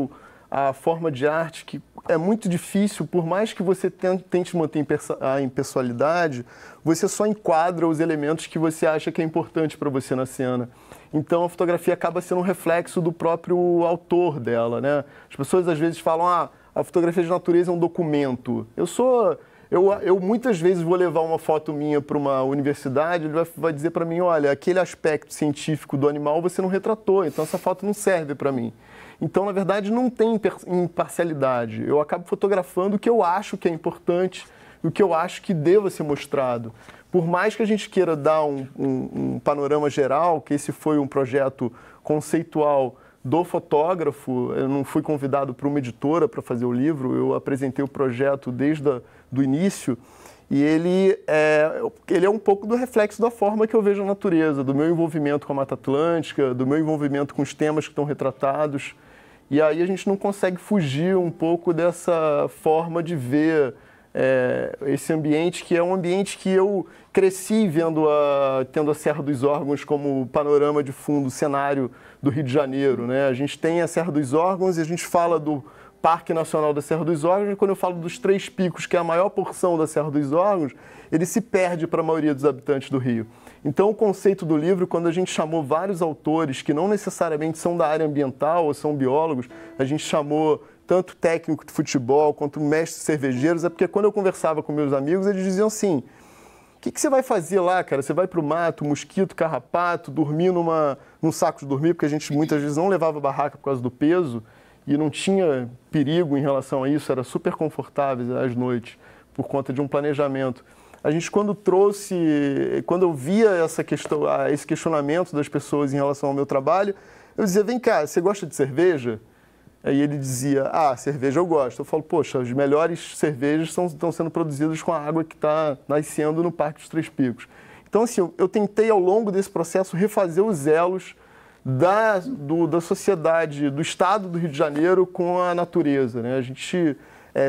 a forma de arte que é muito difícil, por mais que você tente manter a impessoalidade, você só enquadra os elementos que você acha que é importante para você na cena. Então, a fotografia acaba sendo um reflexo do próprio autor dela, né? As pessoas, às vezes, falam, a fotografia de natureza é um documento. Eu muitas vezes vou levar uma foto minha para uma universidade, ele vai dizer para mim, olha, aquele aspecto científico do animal você não retratou, então essa foto não serve para mim. Então, na verdade, não tem imparcialidade. Eu acabo fotografando o que eu acho que é importante e o que eu acho que deva ser mostrado. Por mais que a gente queira dar um panorama geral, que esse foi um projeto conceitual do fotógrafo, eu não fui convidado por uma editora para fazer o livro, eu apresentei o projeto desde o início, e ele é um pouco do reflexo da forma que eu vejo a natureza, do meu envolvimento com a Mata Atlântica, do meu envolvimento com os temas que estão retratados, e aí a gente não consegue fugir um pouco dessa forma de ver esse ambiente, que é um ambiente que eu cresci tendo a Serra dos Órgãos como panorama de fundo, cenário do Rio de Janeiro, né? A gente tem a Serra dos Órgãos e a gente fala do Parque Nacional da Serra dos Órgãos, e quando eu falo dos Três Picos, que é a maior porção da Serra dos Órgãos, ele se perde para a maioria dos habitantes do Rio. Então, o conceito do livro, quando a gente chamou vários autores que não necessariamente são da área ambiental ou são biólogos, a gente chamou tanto técnico de futebol quanto mestres cervejeiros, é porque quando eu conversava com meus amigos, eles diziam assim, o que você vai fazer lá, cara? Você vai para o mato, mosquito, carrapato, dormir num saco de dormir, porque a gente muitas vezes não levava barraca por causa do peso e não tinha perigo em relação a isso, era super confortável às noites, por conta de um planejamento. A gente, quando eu via esse questionamento das pessoas em relação ao meu trabalho, eu dizia, vem cá, você gosta de cerveja? Aí ele dizia, cerveja eu gosto. Eu falo, poxa, as melhores cervejas estão sendo produzidas com a água que está nascendo no Parque dos Três Picos. Então, assim, eu tentei, ao longo desse processo, refazer os elos da sociedade, do estado do Rio de Janeiro com a natureza, né? A gente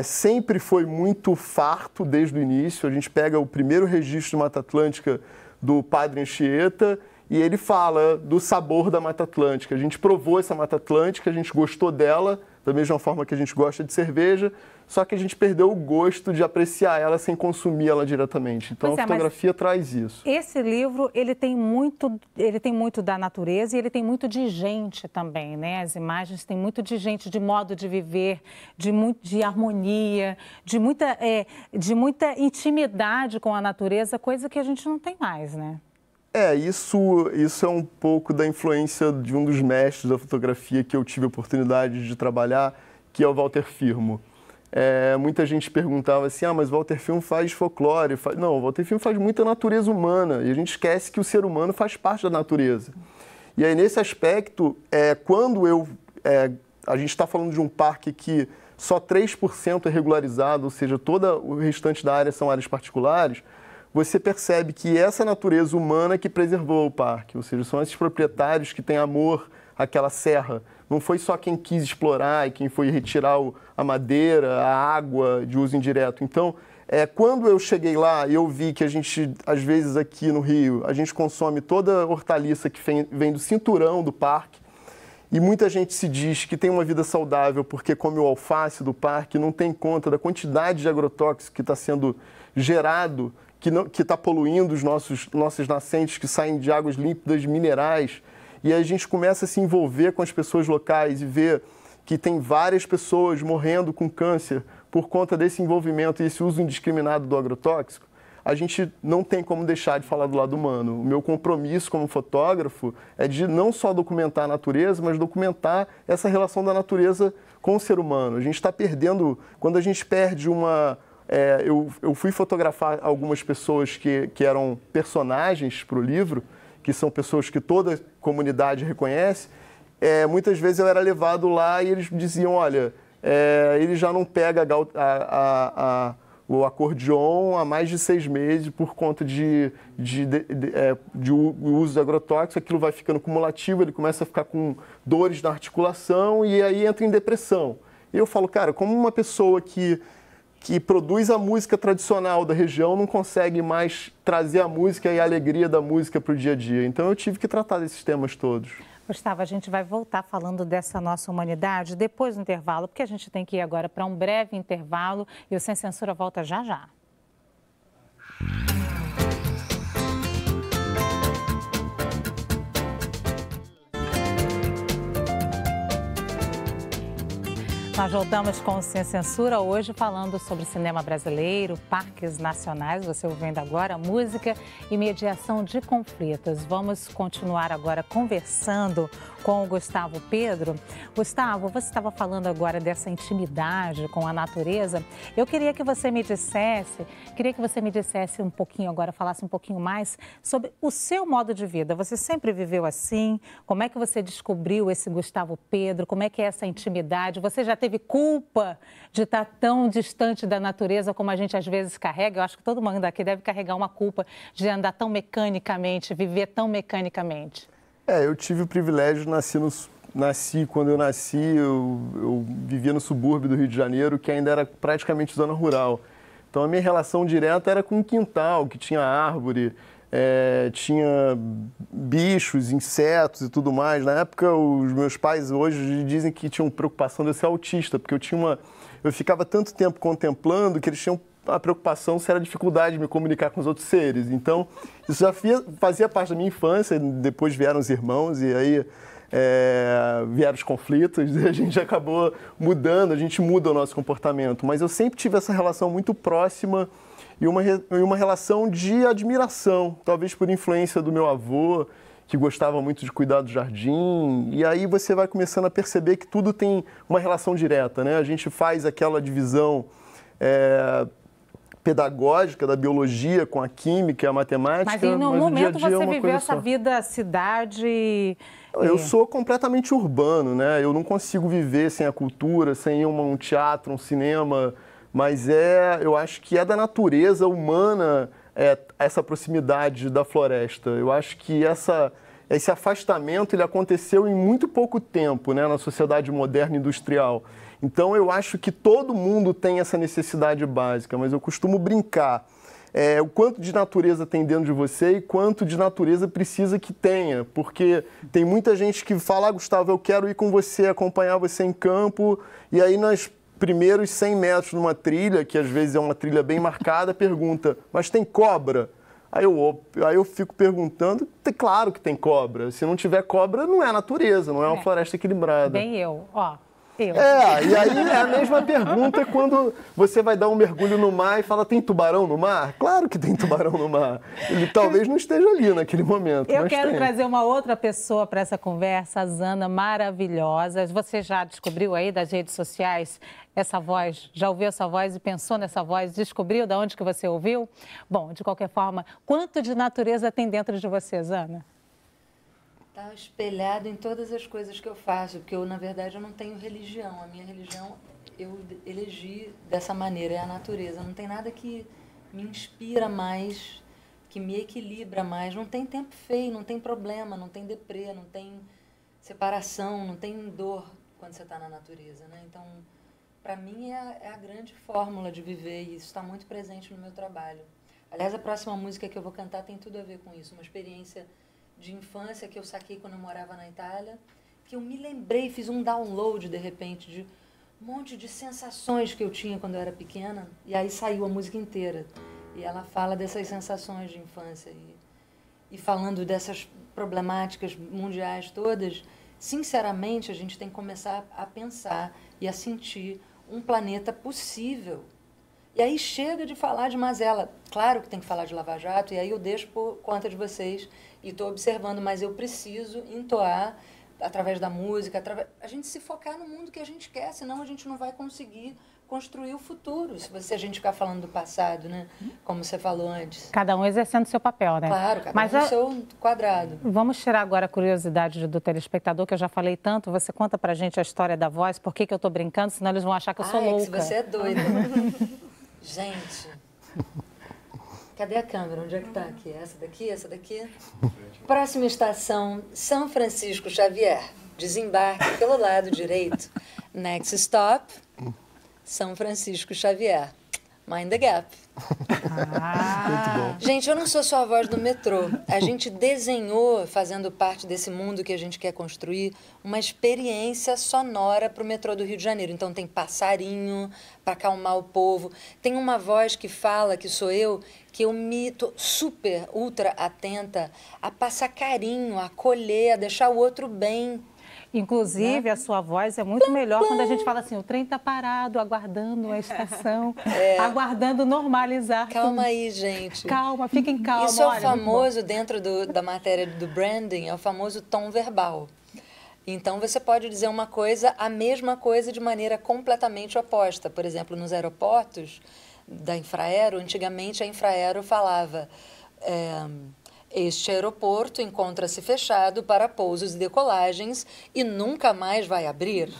sempre foi muito farto desde o início. A gente pega o primeiro registro de Mata Atlântica do Padre Anchieta, e ele fala do sabor da Mata Atlântica. A gente provou essa Mata Atlântica, a gente gostou dela, da mesma forma que a gente gosta de cerveja, só que a gente perdeu o gosto de apreciar ela sem consumir ela diretamente. Então, a fotografia traz isso. Esse livro, ele tem muito da natureza e ele tem muito de gente também, né? As imagens têm muito de gente, de modo de viver, de harmonia, de muita intimidade com a natureza, coisa que a gente não tem mais, né? Isso é um pouco da influência de um dos mestres da fotografia que eu tive a oportunidade de trabalhar, que é o Walter Firmo. Muita gente perguntava assim, mas o Walter Firmo faz folclore. Não, o Walter Firmo faz muita natureza humana, e a gente esquece que o ser humano faz parte da natureza. E aí, nesse aspecto, quando a gente está falando de um parque que só 3% é regularizado, ou seja, todo o restante da área são áreas particulares, você percebe que essa natureza humana que preservou o parque, ou seja, são esses proprietários que têm amor àquela serra. Não foi só quem quis explorar e quem foi retirar a madeira, a água de uso indireto. Então, quando eu cheguei lá e eu vi que a gente, às vezes aqui no Rio, a gente consome toda a hortaliça que vem do cinturão do parque, e muita gente se diz que tem uma vida saudável porque come o alface do parque, não tem conta da quantidade de agrotóxico que está sendo gerado, que está poluindo os nossos nascentes que saem de águas límpidas minerais. E aí a gente começa a se envolver com as pessoas locais e ver que tem várias pessoas morrendo com câncer por conta desse envolvimento e esse uso indiscriminado do agrotóxico. A gente não tem como deixar de falar do lado humano. O meu compromisso como fotógrafo é de não só documentar a natureza, mas documentar essa relação da natureza com o ser humano. A gente está perdendo, quando a gente perde uma... Eu fui fotografar algumas pessoas que eram personagens para o livro, que são pessoas que toda a comunidade reconhece. Muitas vezes eu era levado lá e eles diziam, olha, ele já não pega o acordeon há mais de 6 meses por conta de uso de agrotóxicos, aquilo vai ficando cumulativo, ele começa a ficar com dores na articulação e aí entra em depressão. E eu falo, cara, como uma pessoa que produz a música tradicional da região não consegue mais trazer a música e a alegria da música para o dia a dia. Então eu tive que tratar desses temas todos. Gustavo, a gente vai voltar falando dessa nossa humanidade depois do intervalo, porque a gente tem que ir agora para um breve intervalo e o Sem Censura volta já já. Nós voltamos com o Sem Censura, hoje falando sobre cinema brasileiro, parques nacionais, você ouvindo agora, música e mediação de conflitos. Vamos continuar agora conversando com o Gustavo Pedro. Gustavo, você estava falando agora dessa intimidade com a natureza. Eu queria que você me dissesse um pouquinho agora, falasse um pouquinho mais sobre o seu modo de vida. Você sempre viveu assim? Como é que você descobriu esse Gustavo Pedro? Como é que é essa intimidade? Você já teve culpa de estar tão distante da natureza como a gente às vezes carrega? Eu acho que todo mundo aqui deve carregar uma culpa de andar tão mecanicamente, viver tão mecanicamente. Eu tive o privilégio de quando eu nasci, eu vivia no subúrbio do Rio de Janeiro, que ainda era praticamente zona rural. Então a minha relação direta era com um quintal, que tinha árvore, tinha bichos, insetos e tudo mais. Na época, os meus pais hoje dizem que tinham preocupação de eu ser autista, porque eu ficava tanto tempo contemplando que eles tinham a preocupação se era dificuldade de me comunicar com os outros seres. Então, isso já fazia parte da minha infância, depois vieram os irmãos e aí vieram os conflitos e a gente acabou mudando, a gente muda o nosso comportamento. Mas eu sempre tive essa relação muito próxima e uma relação de admiração, talvez por influência do meu avô, que gostava muito de cuidar do jardim, e aí você vai começando a perceber que tudo tem uma relação direta, né? A gente faz aquela divisão pedagógica da biologia com a química e a matemática. Mas em um momento dia você viveu essa vida cidade... Eu sou completamente urbano, né? Eu não consigo viver sem a cultura, sem um teatro, um cinema, mas eu acho que é da natureza humana essa proximidade da floresta. Eu acho que esse afastamento ele aconteceu em muito pouco tempo, né, na sociedade moderna e industrial. Então, eu acho que todo mundo tem essa necessidade básica, mas eu costumo brincar. O quanto de natureza tem dentro de você e quanto de natureza precisa que tenha. Porque tem muita gente que fala, Gustavo, eu quero ir com você, acompanhar você em campo, e aí nos primeiros 100 metros numa trilha, que às vezes é uma trilha bem marcada, pergunta, mas tem cobra? Aí eu fico perguntando, claro que tem cobra. Se não tiver cobra, não é natureza, não é uma floresta equilibrada. Bem E aí é a mesma pergunta quando você vai dar um mergulho no mar e fala, tem tubarão no mar? Claro que tem tubarão no mar. Ele talvez não esteja ali naquele momento, Eu mas quero tem. trazer uma outra pessoa para essa conversa, a Zana, maravilhosa. Você já descobriu aí das redes sociais essa voz? Já ouviu essa voz e pensou nessa voz? Descobriu de onde que você ouviu? Bom, de qualquer forma, quanto de natureza tem dentro de você, Zana? Está espelhado em todas as coisas que eu faço, porque na verdade, eu não tenho religião. A minha religião, eu elegi dessa maneira, é a natureza. Não tem nada que me inspira mais, que me equilibra mais. Não tem tempo feio, não tem problema, não tem deprê, não tem separação, não tem dor quando você está na natureza, né? Então, para mim, é a grande fórmula de viver e isso está muito presente no meu trabalho. Aliás, a próxima música que eu vou cantar tem tudo a ver com isso, uma experiência de infância que eu saquei quando eu morava na Itália, que eu me lembrei, fiz um download de repente de um monte de sensações que eu tinha quando eu era pequena, e aí saiu a música inteira. E ela fala dessas sensações de infância e falando dessas problemáticas mundiais todas, sinceramente a gente tem que começar a pensar e a sentir um planeta possível. E aí chega de falar de mazela. Claro que tem que falar de Lava Jato, e aí eu deixo por conta de vocês e estou observando, mas eu preciso entoar através da música, a gente se focar no mundo que a gente quer, senão a gente não vai conseguir construir o futuro, se a gente ficar falando do passado, né? Como você falou antes. Cada um exercendo o seu papel, né? Claro, cada um no seu quadrado. Vamos tirar agora a curiosidade do telespectador, que eu já falei tanto. Você conta pra gente a história da voz, por que eu tô brincando, senão eles vão achar que eu sou louca. Se você é doida. Gente, cadê a câmera? Onde é que tá aqui? Essa daqui? Essa daqui? Próxima estação, São Francisco Xavier. Desembarque pelo lado direito. Next stop, São Francisco Xavier. Mind the Gap. Muito bom. Gente, eu não sou só a voz do metrô. A gente desenhou, fazendo parte desse mundo que a gente quer construir, uma experiência sonora para o metrô do Rio de Janeiro. Então tem passarinho para acalmar o povo. Tem uma voz que fala, que sou eu, que eu me tô super, ultra atenta a passar carinho, a acolher, a deixar o outro bem. Inclusive, a sua voz é muito melhor quando a gente fala assim, o trem está parado, aguardando a estação, aguardando normalizar. Calma aí, gente. Calma, fiquem calmos. Isso é o famoso, dentro da matéria do branding, é o famoso tom verbal. Então, você pode dizer uma coisa, a mesma coisa de maneira completamente oposta. Por exemplo, nos aeroportos da Infraero, antigamente a Infraero falava... Este aeroporto encontra-se fechado para pousos e decolagens e nunca mais vai abrir.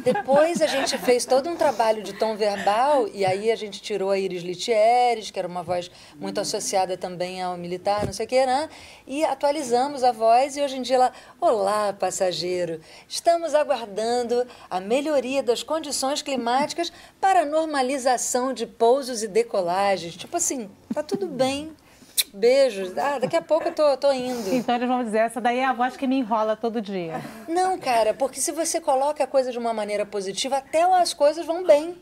Depois a gente fez todo um trabalho de tom verbal e aí a gente tirou a Iris Litieres, que era uma voz muito associada também ao militar, não sei o que, né? E atualizamos a voz e hoje em dia ela... Olá, passageiro. Estamos aguardando a melhoria das condições climáticas para a normalização de pousos e decolagens. Tipo assim, tá tudo bem. Beijos. Daqui a pouco eu tô indo. Então eles vão dizer, essa daí é a voz que me enrola todo dia. Não, cara, porque se você coloca a coisa de uma maneira positiva, até as coisas vão bem.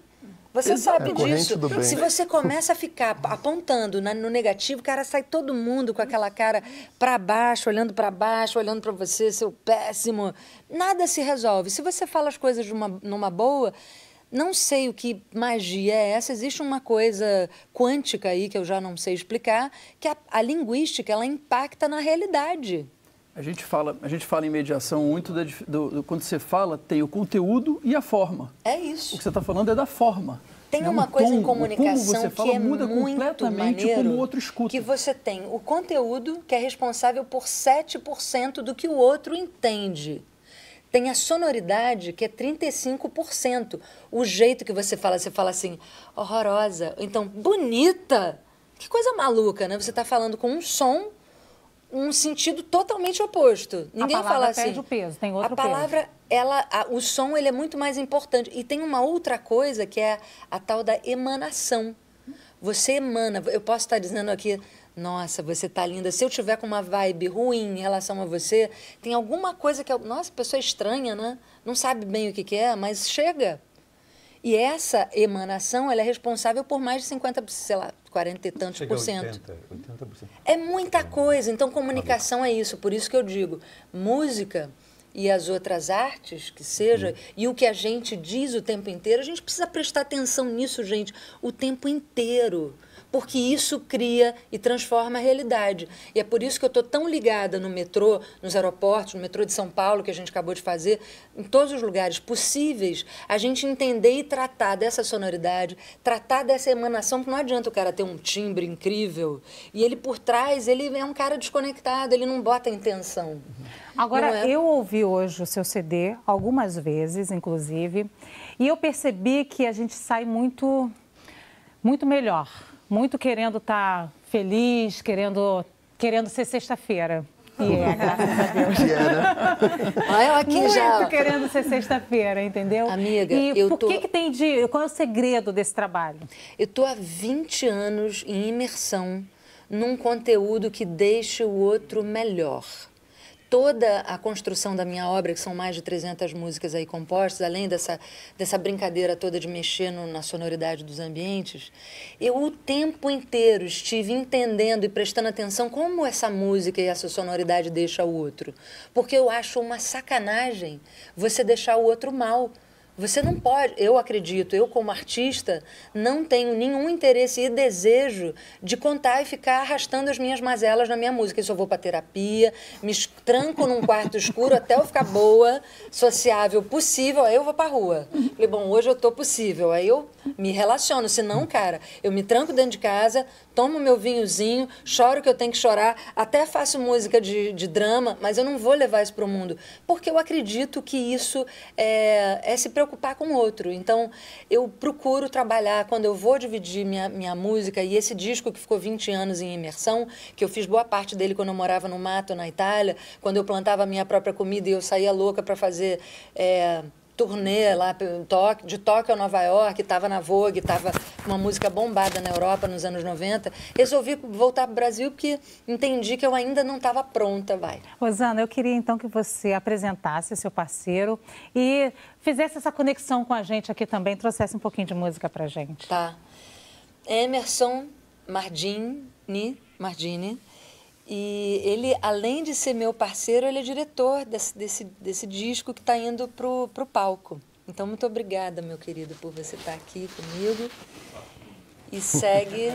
Você sabe disso. Se você começa a ficar apontando no negativo, cara, sai todo mundo com aquela cara para baixo, olhando para você, seu péssimo. Nada se resolve. Se você fala as coisas numa boa... Não sei o que magia é essa, existe uma coisa quântica aí que eu já não sei explicar, que a linguística, ela impacta na realidade. A gente fala em mediação muito quando você fala, tem o conteúdo e a forma. É isso. O que você está falando é da forma. Tem uma coisa em comunicação você fala, que é muda muito completamente maneiro, como o outro escuta. que você tem o conteúdo que é responsável por 7% do que o outro entende. Tem a sonoridade, que é 35%. O jeito que você fala assim, horrorosa, então, bonita. Que coisa maluca, né? Você está falando com um som, um sentido totalmente oposto. Ninguém fala assim. Perde o peso, tem outro a palavra, o som, ele é muito mais importante. E tem uma outra coisa, que é a tal da emanação. Você emana, eu posso estar dizendo aqui... Nossa, você tá linda. Se eu tiver com uma vibe ruim em relação a você, tem alguma coisa que... Nossa, pessoa estranha, né? Não sabe bem o que é, mas chega. E essa emanação, ela é responsável por mais de 50, sei lá, 40 e tantos por cento. 80%. É muita coisa. Então, comunicação é isso. Por isso que eu digo, música e as outras artes, que seja, e o que a gente diz o tempo inteiro, a gente precisa prestar atenção nisso, gente, o tempo inteiro. Porque isso cria e transforma a realidade. E é por isso que eu estou tão ligada no metrô, nos aeroportos, no metrô de São Paulo, que a gente acabou de fazer, em todos os lugares possíveis, a gente entender e tratar dessa sonoridade, tratar dessa emanação, porque não adianta o cara ter um timbre incrível e ele por trás, ele é um cara desconectado, ele não bota intenção. Agora, eu ouvi hoje o seu CD, algumas vezes, inclusive, e eu percebi que a gente sai muito melhor. Muito querendo estar feliz, querendo ser sexta-feira. E graças a Deus. Olha aqui muito já. Querendo ser sexta-feira, entendeu? Amiga, e que tem qual é o segredo desse trabalho? Eu estou há 20 anos em imersão num conteúdo que deixe o outro melhor. Toda a construção da minha obra, que são mais de 300 músicas aí compostas, além dessa brincadeira toda de mexer na sonoridade dos ambientes, eu o tempo inteiro estive entendendo e prestando atenção como essa música e essa sonoridade deixa o outro. Porque eu acho uma sacanagem você deixar o outro mal. Você não pode, eu acredito, eu como artista, não tenho nenhum interesse e desejo de contar e ficar arrastando as minhas mazelas na minha música. Eu só vou para terapia, me tranco num quarto escuro até eu ficar boa, sociável, possível, aí eu vou para a rua. Falei, bom, hoje eu tô possível, aí eu me relaciono, senão, cara, eu me tranco dentro de casa, tomo meu vinhozinho, choro o que eu tenho que chorar, até faço música de drama, mas eu não vou levar isso para o mundo, porque eu acredito que isso é se preocupar com o outro. Então, eu procuro trabalhar, quando eu vou dividir minha música, e esse disco que ficou 20 anos em imersão, que eu fiz boa parte dele quando eu morava no mato, na Itália, quando eu plantava a minha própria comida e eu saía louca para fazer turnê lá de Tóquio a Nova York, estava na Vogue, estava uma música bombada na Europa nos anos 90. Resolvi voltar para o Brasil porque entendi que eu ainda não estava pronta, Rosana, eu queria então que você apresentasse seu parceiro e fizesse essa conexão com a gente aqui também, trouxesse um pouquinho de música pra gente. Tá. Emerson Mardini, e ele, além de ser meu parceiro, ele é diretor desse disco que está indo pro palco. Então, muito obrigada, meu querido, por você estar aqui comigo. E segue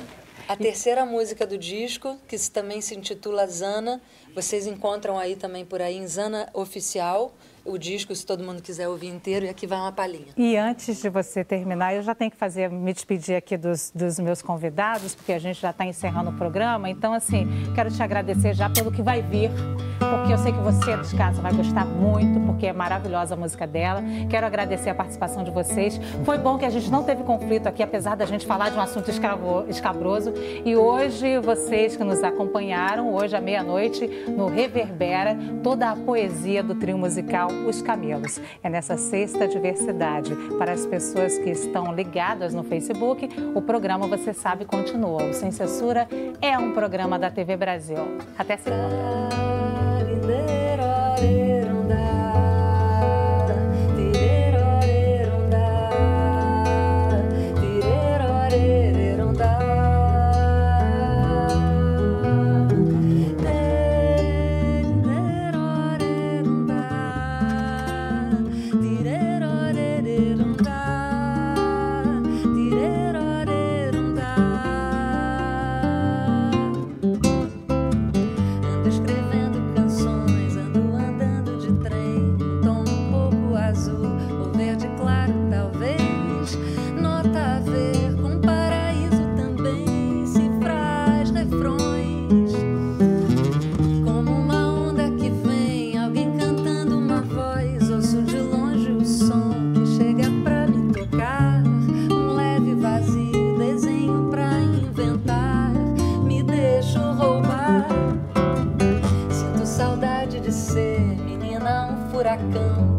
a terceira música do disco, que também se intitula Zana. Vocês encontram aí também por aí em Zana Oficial, o disco, se todo mundo quiser ouvir inteiro, e aqui vai uma palhinha. E antes de você terminar, eu já tenho que me despedir aqui dos meus convidados, porque a gente já está encerrando o programa. Então, assim, quero te agradecer já pelo que vai vir, porque eu sei que você de casa vai gostar muito, porque é maravilhosa a música dela. Quero agradecer a participação de vocês. Foi bom que a gente não teve conflito aqui, apesar da gente falar de um assunto escabroso. E hoje, vocês que nos acompanharam, hoje à meia-noite, no Reverbera, toda a poesia do trio musical Os Camelos. É nessa sexta diversidade. Para as pessoas que estão ligadas no Facebook, o programa, você sabe, continua. O Sem Censura é um programa da TV Brasil. Até segunda.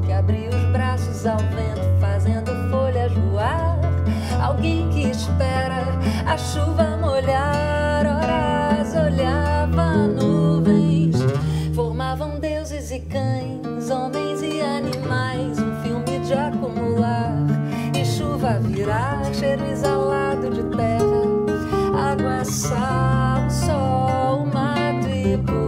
Que abriu os braços ao vento, fazendo folhas voar. Alguém que espera a chuva molhar. Horas olhava nuvens, formavam deuses e cães, homens e animais. Um filme de acumular e chuva virar, cheiro exalado de terra, água, sal, sol, mato e poeira.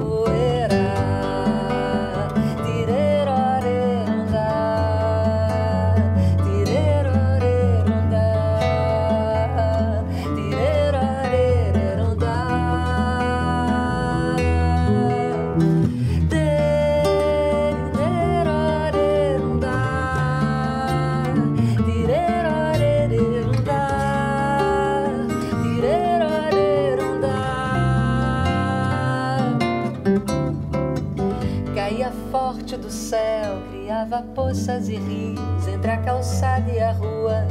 Do céu, criava poças e rios entre a calçada e a rua.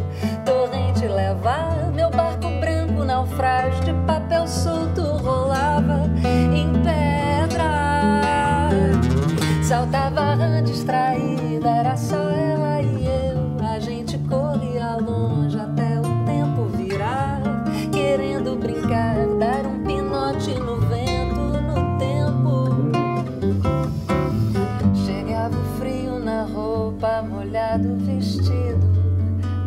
Torrente levava meu barco branco, naufrágio de papel solto rolava em pedra. Saltava a rã distraída, era só ela e eu. A gente corria longe até o tempo virar, querendo brincar, dar um pinote no vento. Molhado vestido,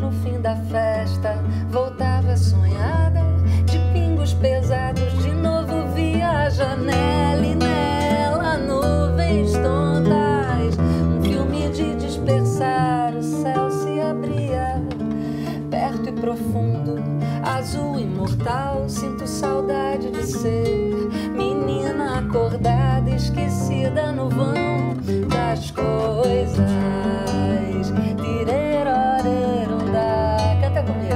no fim da festa voltava sonhada, de pingos pesados, de novo via a janela e nela nuvens tontas, um filme de dispersar. O céu se abria, perto e profundo, azul imortal. Sinto saudade de ser menina acordada, esquecida no vão das coisas. Canta comigo.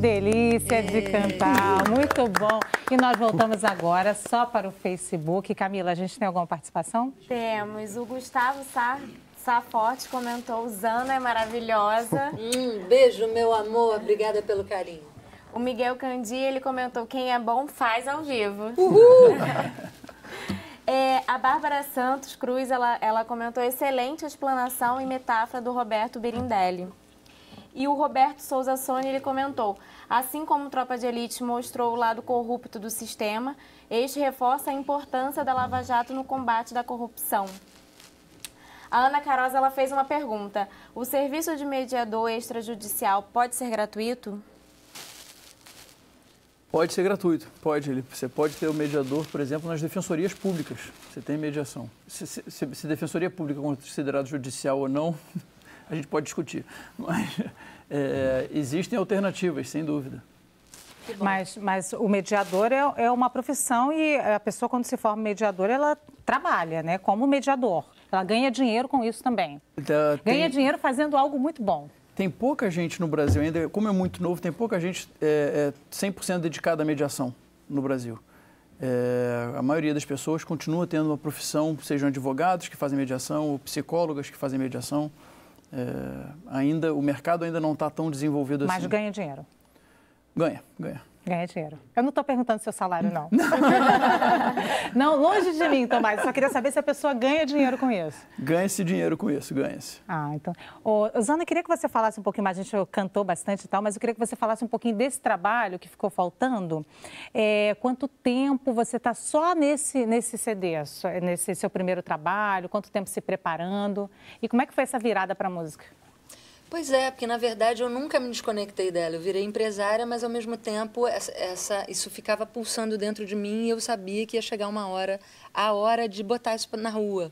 delícia de cantar, muito bom. E nós voltamos agora só para o Facebook. Camila, a gente tem alguma participação? Temos. O Gustavo Saforte comentou: Zana é maravilhosa. Beijo, meu amor. Obrigada pelo carinho. O Miguel Candi, ele comentou: quem é bom faz ao vivo. Uhul! A Bárbara Santos Cruz, ela comentou: excelente explanação e metáfora do Roberto Birindelli. E o Roberto Souza Sônia, ele comentou: assim como Tropa de Elite mostrou o lado corrupto do sistema, este reforça a importância da Lava Jato no combate da corrupção. A Ana Carosa, ela fez uma pergunta: o serviço de mediador extrajudicial pode ser gratuito? Pode ser gratuito, pode. Você pode ter o mediador, por exemplo, nas defensorias públicas. Você tem mediação. Se defensoria pública é considerado judicial ou não, a gente pode discutir. Mas existem alternativas, sem dúvida. Mas o mediador é uma profissão e a pessoa, quando se forma mediador, ela trabalha, né, como mediador. Ela ganha dinheiro com isso também. Ganha dinheiro fazendo algo muito bom. Tem pouca gente no Brasil ainda, como é muito novo, tem pouca gente 100% dedicada à mediação no Brasil. A maioria das pessoas continua tendo uma profissão, sejam advogados que fazem mediação ou psicólogas que fazem mediação. O mercado ainda não está tão desenvolvido assim. Mas ganha dinheiro? Ganha. Ganha dinheiro. Eu não estou perguntando seu salário, não. Não, longe de mim, Tomás. Só queria saber se a pessoa ganha dinheiro com isso. Ganha-se dinheiro com isso, ganha-se. Então. Zana, eu queria que você falasse um pouquinho mais. A gente cantou bastante e tal, mas eu queria que você falasse um pouquinho desse trabalho que ficou faltando. Quanto tempo você está só nesse CD, nesse seu primeiro trabalho? Quanto tempo se preparando? E como é que foi essa virada para a música? Pois é, porque na verdade eu nunca me desconectei dela. Eu virei empresária, mas ao mesmo tempo isso ficava pulsando dentro de mim e eu sabia que ia chegar a hora de botar isso na rua.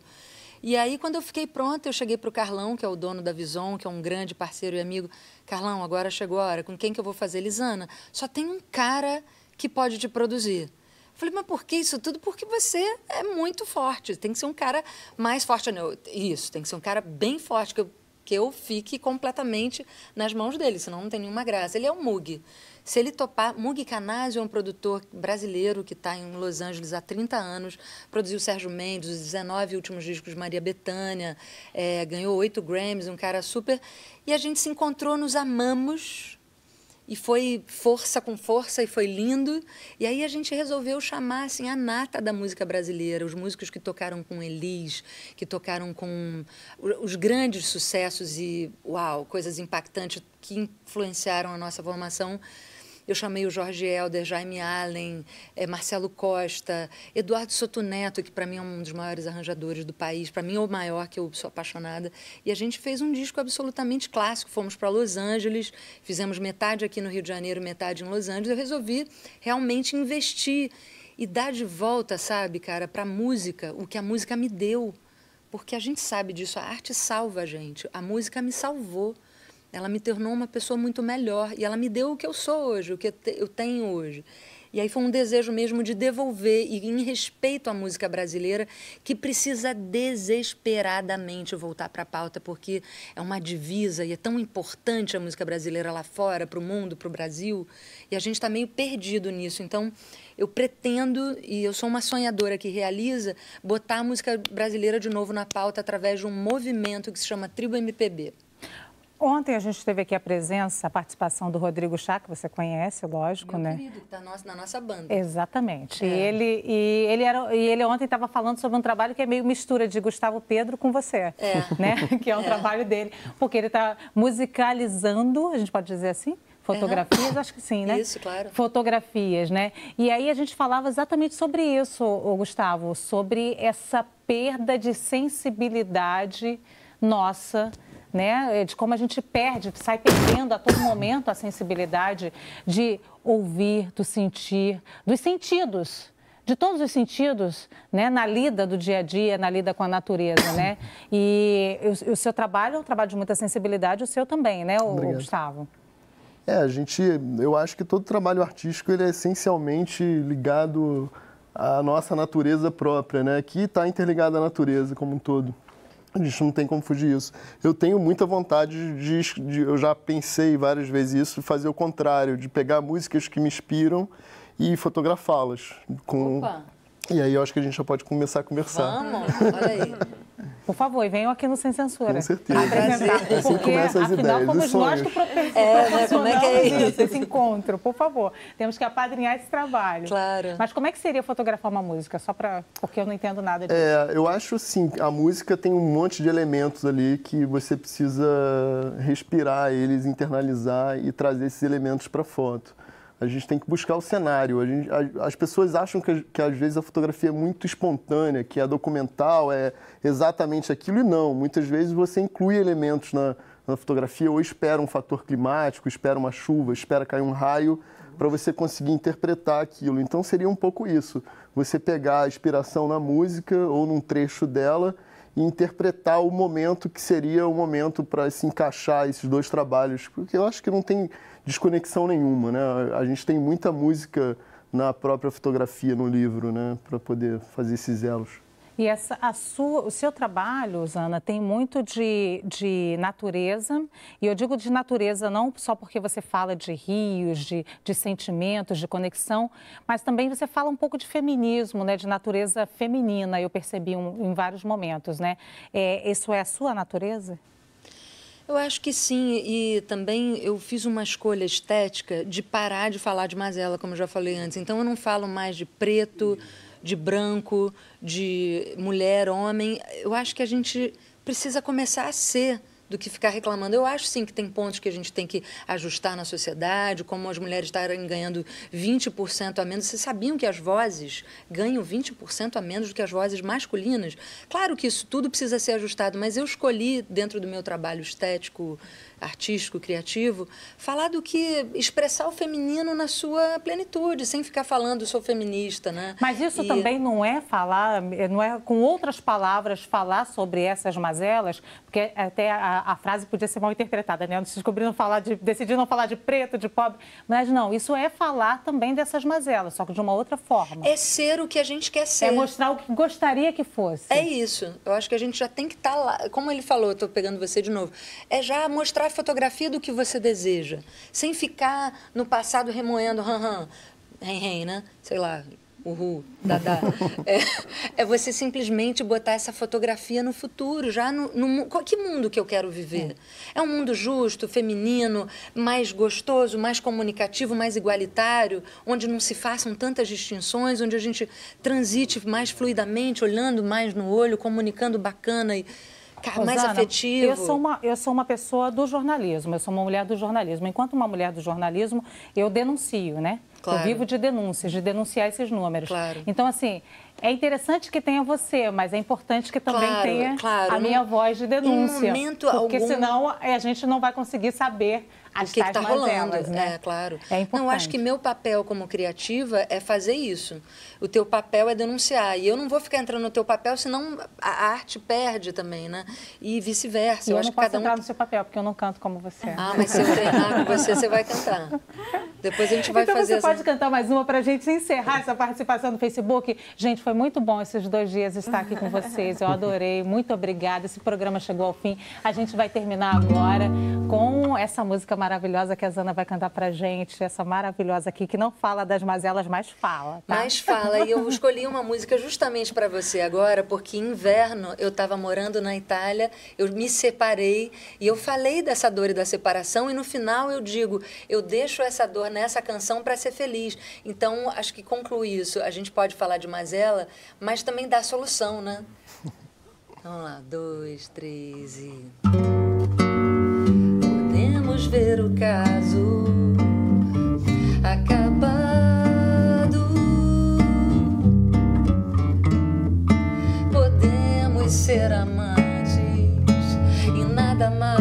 E aí, quando eu fiquei pronta, eu cheguei para o Carlão, que é o dono da Vison, que é um grande parceiro e amigo. Carlão, agora chegou a hora. Com quem que eu vou fazer? Lisana, só tem um cara que pode te produzir. Eu falei, mas por que isso tudo? Porque você é muito forte. Tem que ser um cara mais forte. Isso, tem que ser um cara bem forte, que eu fique completamente nas mãos dele, senão não tem nenhuma graça. Ele é um Mugi. Se ele topar... Mugi Canazio é um produtor brasileiro que está em Los Angeles há 30 anos, produziu Sérgio Mendes, os 19 últimos discos de Maria Bethânia, ganhou 8 Grammys, um cara super... E a gente se encontrou, nos amamos, e foi força com força, e foi lindo. E aí a gente resolveu chamar assim, a nata da música brasileira, os músicos que tocaram com Elis, que tocaram com os grandes sucessos e, coisas impactantes que influenciaram a nossa formação. Eu chamei o Jorge Helder, Jaime Allen, Marcelo Costa, Eduardo Soto Neto, que para mim é um dos maiores arranjadores do país, para mim é o maior, que eu sou apaixonada. E a gente fez um disco absolutamente clássico. Fomos para Los Angeles, fizemos metade aqui no Rio de Janeiro, metade em Los Angeles. Eu resolvi realmente investir e dar de volta, sabe, cara, para a música, o que a música me deu. Porque a gente sabe disso, a arte salva a gente. A música me salvou. Ela me tornou uma pessoa muito melhor e ela me deu o que eu sou hoje, o que eu tenho hoje. E aí foi um desejo mesmo de devolver, e em respeito à música brasileira, que precisa desesperadamente voltar para a pauta, porque é uma divisa e é tão importante a música brasileira lá fora, para o mundo, para o Brasil, e a gente está meio perdido nisso. Então, eu pretendo, e eu sou uma sonhadora que realiza, botar a música brasileira de novo na pauta através de um movimento que se chama Tribo MPB. Ontem a gente teve aqui a participação do Rodrigo Chá, que você conhece, lógico, meu né? querido, que está na nossa banda. Exatamente. Ele ontem estava falando sobre um trabalho que é meio mistura de Gustavo Pedro com você, né? Que é um trabalho dele, porque ele está musicalizando, a gente pode dizer assim? Fotografias, acho que sim, né? Isso, claro. Fotografias, né? E aí a gente falava exatamente sobre isso, Gustavo, sobre essa perda de sensibilidade nossa, né, de como a gente sai perdendo a todo momento a sensibilidade de ouvir, do sentir, dos sentidos, de todos os sentidos, né, na lida do dia a dia, na lida com a natureza, né? E o seu trabalho é um trabalho de muita sensibilidade, o seu também, né, Gustavo? Eu acho que todo trabalho artístico ele é essencialmente ligado à nossa natureza própria, né, que está interligada à natureza como um todo. A gente não tem como fugir disso. Eu tenho muita vontade eu já pensei várias vezes isso, fazer o contrário, de pegar músicas que me inspiram e fotografá-las. Opa! E aí eu acho que a gente já pode começar a conversar. Vamos, olha aí. Por favor, venham aqui no Sem Censura. Com certeza. Apresentar, Assim porque começam as afinal ideias, fomos os nós sonhos. que proporcionamos né? Como é que é isso? esse encontro. Por favor, temos que apadrinhar esse trabalho. Claro. Mas como é que seria fotografar uma música? Porque eu não entendo nada disso. Eu acho assim, a música tem um monte de elementos ali que você precisa respirar eles, internalizar e trazer esses elementos para a foto. A gente tem que buscar o cenário. As pessoas acham que às vezes a fotografia é muito espontânea, que é documental, é exatamente aquilo, e não. Muitas vezes você inclui elementos na fotografia, ou espera um fator climático, espera uma chuva, espera cair um raio, para você conseguir interpretar aquilo. Então seria um pouco isso. Você pegar a inspiração na música ou num trecho dela e interpretar o momento que seria o momento para se encaixar esses dois trabalhos. Porque eu acho que não tem desconexão nenhuma, né? A gente tem muita música na própria fotografia, no livro, né? Para poder fazer esses elos. E o seu trabalho, Zana, tem muito de natureza, e eu digo de natureza não só porque você fala de rios, de sentimentos, de conexão, mas também você fala um pouco de feminismo, né, de natureza feminina, eu percebi em vários momentos, né? Isso é a sua natureza? Eu acho que sim, e também eu fiz uma escolha estética de parar de falar de mazela, como eu já falei antes. Então eu não falo mais de preto, de branco, de mulher, homem. Eu acho que a gente precisa começar a ser do que ficar reclamando. Eu acho, sim, que tem pontos que a gente tem que ajustar na sociedade, como as mulheres estarem ganhando 20% a menos. Vocês sabiam que as vozes ganham 20% a menos do que as vozes masculinas? Claro que isso tudo precisa ser ajustado, mas eu escolhi, dentro do meu trabalho estético, artístico, criativo, falar do que expressar o feminino na sua plenitude, sem ficar falando sou feminista, né? Mas isso também não é falar, não é com outras palavras falar sobre essas mazelas, porque até a frase podia ser mal interpretada, né? Decidir não falar de preto, de pobre, mas não, isso é falar também dessas mazelas, só que de uma outra forma. É ser o que a gente quer ser. É mostrar o que gostaria que fosse. É isso. Eu acho que a gente já tem que estar lá. Como ele falou, eu estou pegando você de novo, é já mostrar a fotografia do que você deseja, sem ficar no passado remoendo, né? Sei lá, dadá. É você simplesmente botar essa fotografia no futuro, já que mundo que eu quero viver? É um mundo justo, feminino, mais gostoso, mais comunicativo, mais igualitário, onde não se façam tantas distinções, onde a gente transite mais fluidamente, olhando mais no olho, comunicando bacana e mais afetivo. Eu sou uma pessoa do jornalismo, eu sou uma mulher do jornalismo. Enquanto uma mulher do jornalismo, eu denuncio, né? Claro. Eu vivo de denúncias, de denunciar esses números. Claro. Então, assim, é interessante que tenha você, mas é importante que também tenha a minha voz de denúncia. Porque senão a gente não vai conseguir saber o que está rolando, né? Claro. É importante. Não, acho que meu papel como criativa é fazer isso. O teu papel é denunciar. E eu não vou ficar entrando no teu papel, senão a arte perde também, né? E vice-versa. Eu acho não posso entrar no seu papel, porque eu não canto como você. Ah, mas se eu treinar com você, você vai cantar. Depois a gente vai fazer... Então você pode cantar mais uma para a gente encerrar essa participação no Facebook. Gente, foi muito bom esses 2 dias estar aqui com vocês. Eu adorei. Muito obrigada. Esse programa chegou ao fim. A gente vai terminar agora com essa música maravilhosa que a Zana vai cantar pra gente. Essa maravilhosa aqui, que não fala das mazelas, mas fala, tá? Mas fala. E eu escolhi uma música justamente para você agora, porque inverno eu estava morando na Itália, eu me separei e eu falei dessa dor e da separação e no final eu digo, eu deixo essa dor nessa canção para ser feliz. Então, acho que conclui isso. A gente pode falar de mazela, mas também dá solução, né? Vamos lá, 2, 3 e... Podemos ver o caso acabado. Podemos ser amantes e nada mais.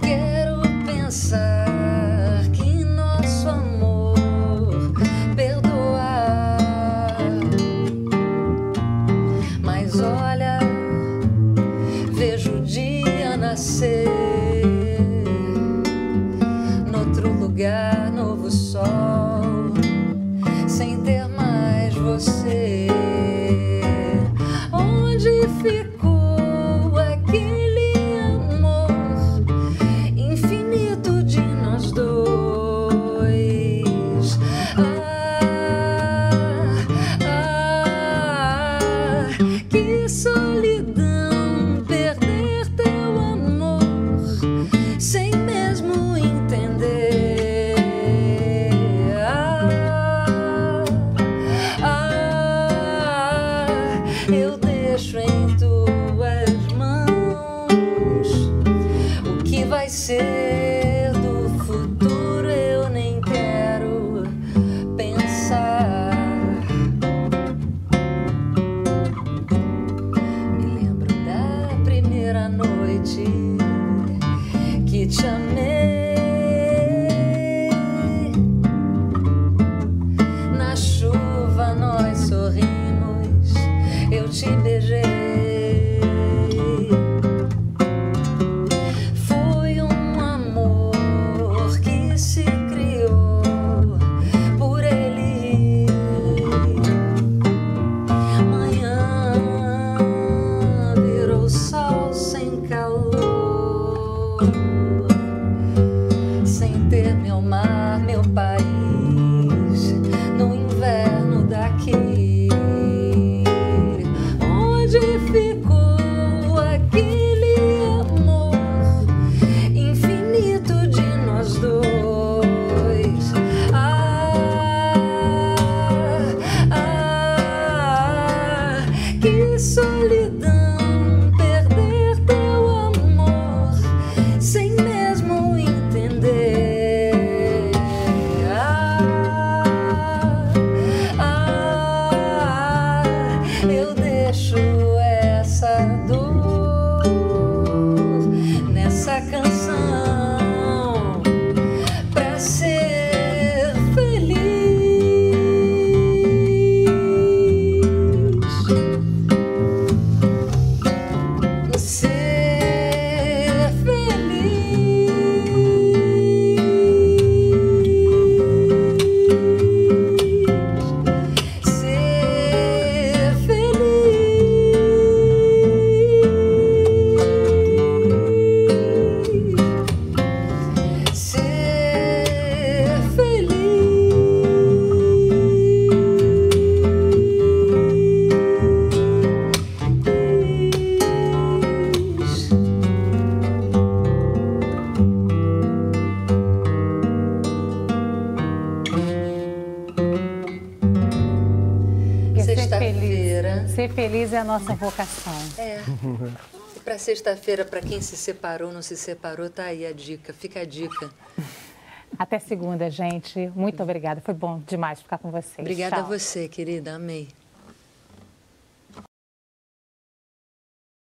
Quero pensar que nosso amor perdoar. Mas olha, vejo o dia nascer, noutro lugar, novo sol, sem ter mais você. eu deixo em tuas mãos. O que vai ser do futuro eu nem quero pensar. Me lembro da primeira noite que te amei. Na chuva nós sorrimos, eu te beijei. Foi um amor que se criou por ele. Manhã virou sol sem calor, sem ter meu mar, meu país, no inverno daqui. Onde ficou aquele amor infinito de nós dois? Que solidão perder teu amor sem mesmo entender. Eu deixo essa dor nessa canção pra ser feliz. Ser feliz. Ser feliz. Ser feliz. Sexta-feira. Ser feliz é a nossa vocação. É. E para sexta-feira, para quem se separou, não se separou, tá aí a dica. Fica a dica. Até segunda, gente. Muito obrigada. Foi bom demais ficar com vocês. Obrigada a Tchau. você, querida. Amei.